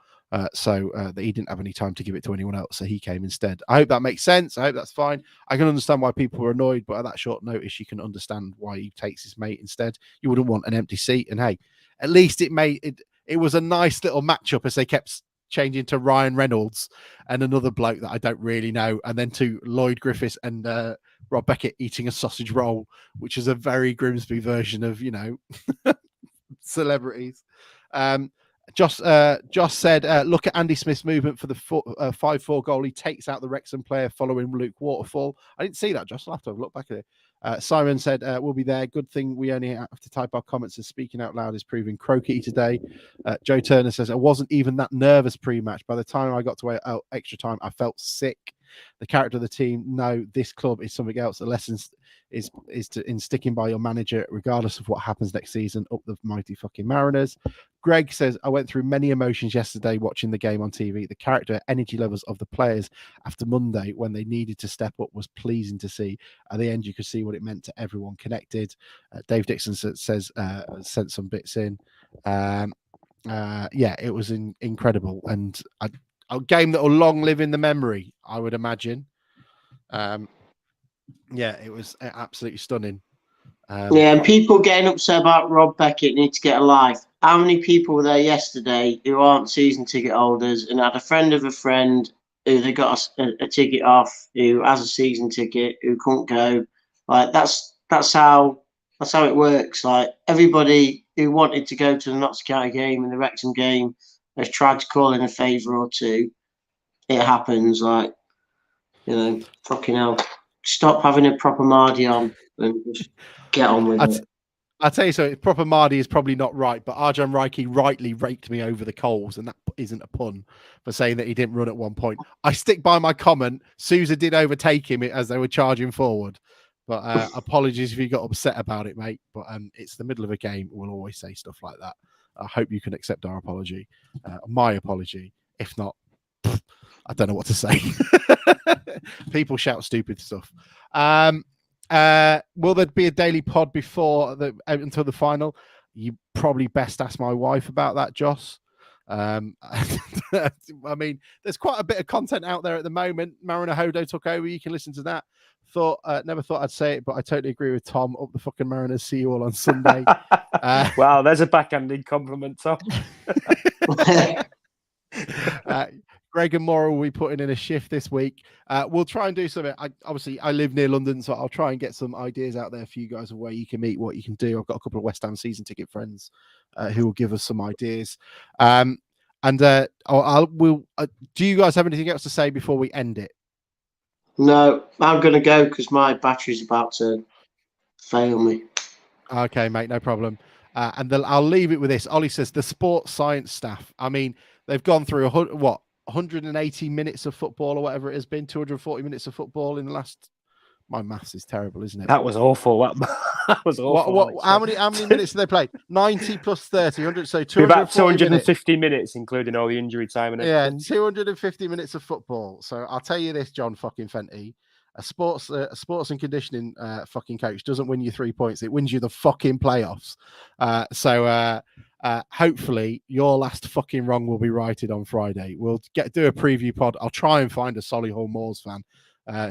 So that he didn't have any time to give it to anyone else, so he came instead. I hope that makes sense. I hope that's fine. I can understand why people were annoyed, but at that short notice, you can understand why he takes his mate instead. You wouldn't want an empty seat, and hey, at least it was a nice little matchup as they kept changing to Ryan Reynolds and another bloke that I don't really know, and then to Lloyd Griffiths and Rob Beckett eating a sausage roll, which is a very Grimsby version of celebrities. Josh said, look at Andy Smith's movement for the 5-4 goal. He takes out the Wrexham player following Luke Waterfall. I didn't see that, Josh. I'll have to have a look back at it. Simon said, we'll be there. Good thing we only have to type our comments, and speaking out loud is proving croaky today. Joe Turner says, I wasn't even that nervous pre-match. By the time I got to extra time, I felt sick. The character of the team, no, this club is something else. The lesson is in sticking by your manager, regardless of what happens next season, up the mighty fucking Mariners. Greg says, I went through many emotions yesterday watching the game on TV. The character, energy levels of the players after Monday when they needed to step up was pleasing to see. At the end, you could see what it meant to everyone connected. Dave Dixon says, sent some bits in. It was incredible. And a game that will long live in the memory, I would imagine. It was absolutely stunning. And people getting upset about Rob Beckett need to get a life. How many people were there yesterday who aren't season ticket holders and had a friend of a friend who they got a ticket off, who has a season ticket, who couldn't go? Like that's how it works. Like everybody who wanted to go to the Notts County game and the Wrexham game has tried to call in a favour or two. It happens. Like fucking hell. Stop having a proper Mardy on and just get on with it. I'll tell you so, proper Mardy is probably not right, but Arjan Reiki rightly raked me over the coals, and that isn't a pun, for saying that he didn't run at one point. I stick by my comment. Sousa did overtake him as they were charging forward, But apologies if you got upset about it, mate. But it's the middle of a game. We'll always say stuff like that. I hope you can accept our apology, my apology. If not, I don't know what to say. People shout stupid stuff. Will there be a daily pod before until the final? You probably best ask my wife about that, Joss. I mean, there's quite a bit of content out there at the moment. Marina Hodo took over. You can listen to that. Never thought I'd say it, but I totally agree with Tom. Up the fucking Mariners. See you all on Sunday. Wow, there's a backhanded compliment, Tom. Greg and Maura will be putting in a shift this week. We'll try and do something. I live near London, so I'll try and get some ideas out there for you guys of where you can meet, what you can do. I've got a couple of West Ham season ticket friends who will give us some ideas. Do you guys have anything else to say before we end it? No, I'm going to go because my battery's about to fail me. Okay, mate, no problem. I'll leave it with this. Ollie says the sports science staff. I mean, they've gone through 180 minutes of football or whatever it has been, 240 minutes of football in the last. My maths is terrible, isn't it? That was awful. That was awful. How many minutes have they played? 90 plus 30, 100. So 240 about 250 minutes, including all the injury time and everything. Yeah, 250 minutes of football. So I'll tell you this, John fucking Fenty. A sports and conditioning fucking coach doesn't win you 3 points. It wins you the fucking playoffs. So hopefully your last fucking wrong will be righted on Friday. We'll do a preview pod. I'll try and find a Solihull Moors fan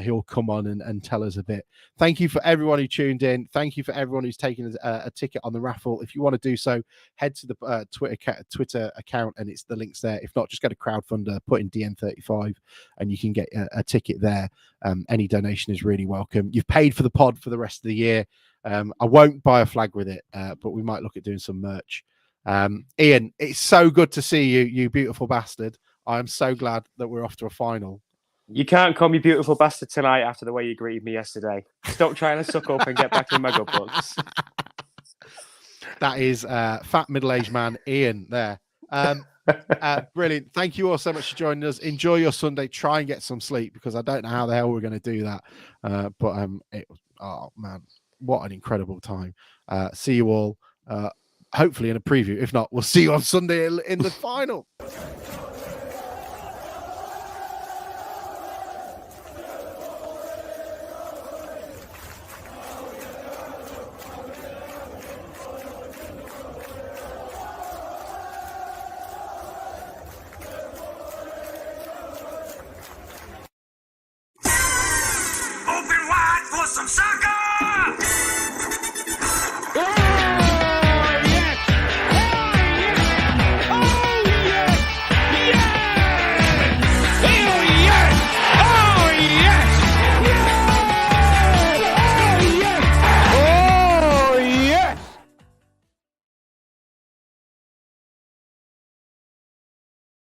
who'll come on and tell us a bit. Thank you for everyone who tuned in. Thank you for everyone who's taken a ticket on the raffle. If you want to do so, head to the Twitter account and it's the links there. If not, just go to Crowdfunder, put in DN35 and you can get a ticket there. Any donation is really welcome. You've paid for the pod for the rest of the year. I won't buy a flag with it, but we might look at doing some merch. Ian, it's so good to see you, you beautiful bastard. I am so glad that we're off to a final. You can't call me beautiful bastard tonight after the way you greeted me yesterday. Stop trying to suck up and get back in my good books. That is fat middle-aged man Ian there. Brilliant. Thank you all so much for joining us. Enjoy your Sunday. Try and get some sleep because I don't know how the hell we're going to do that. Oh man, what an incredible time. See you all hopefully in a preview. If not, we'll see you on Sunday in the final.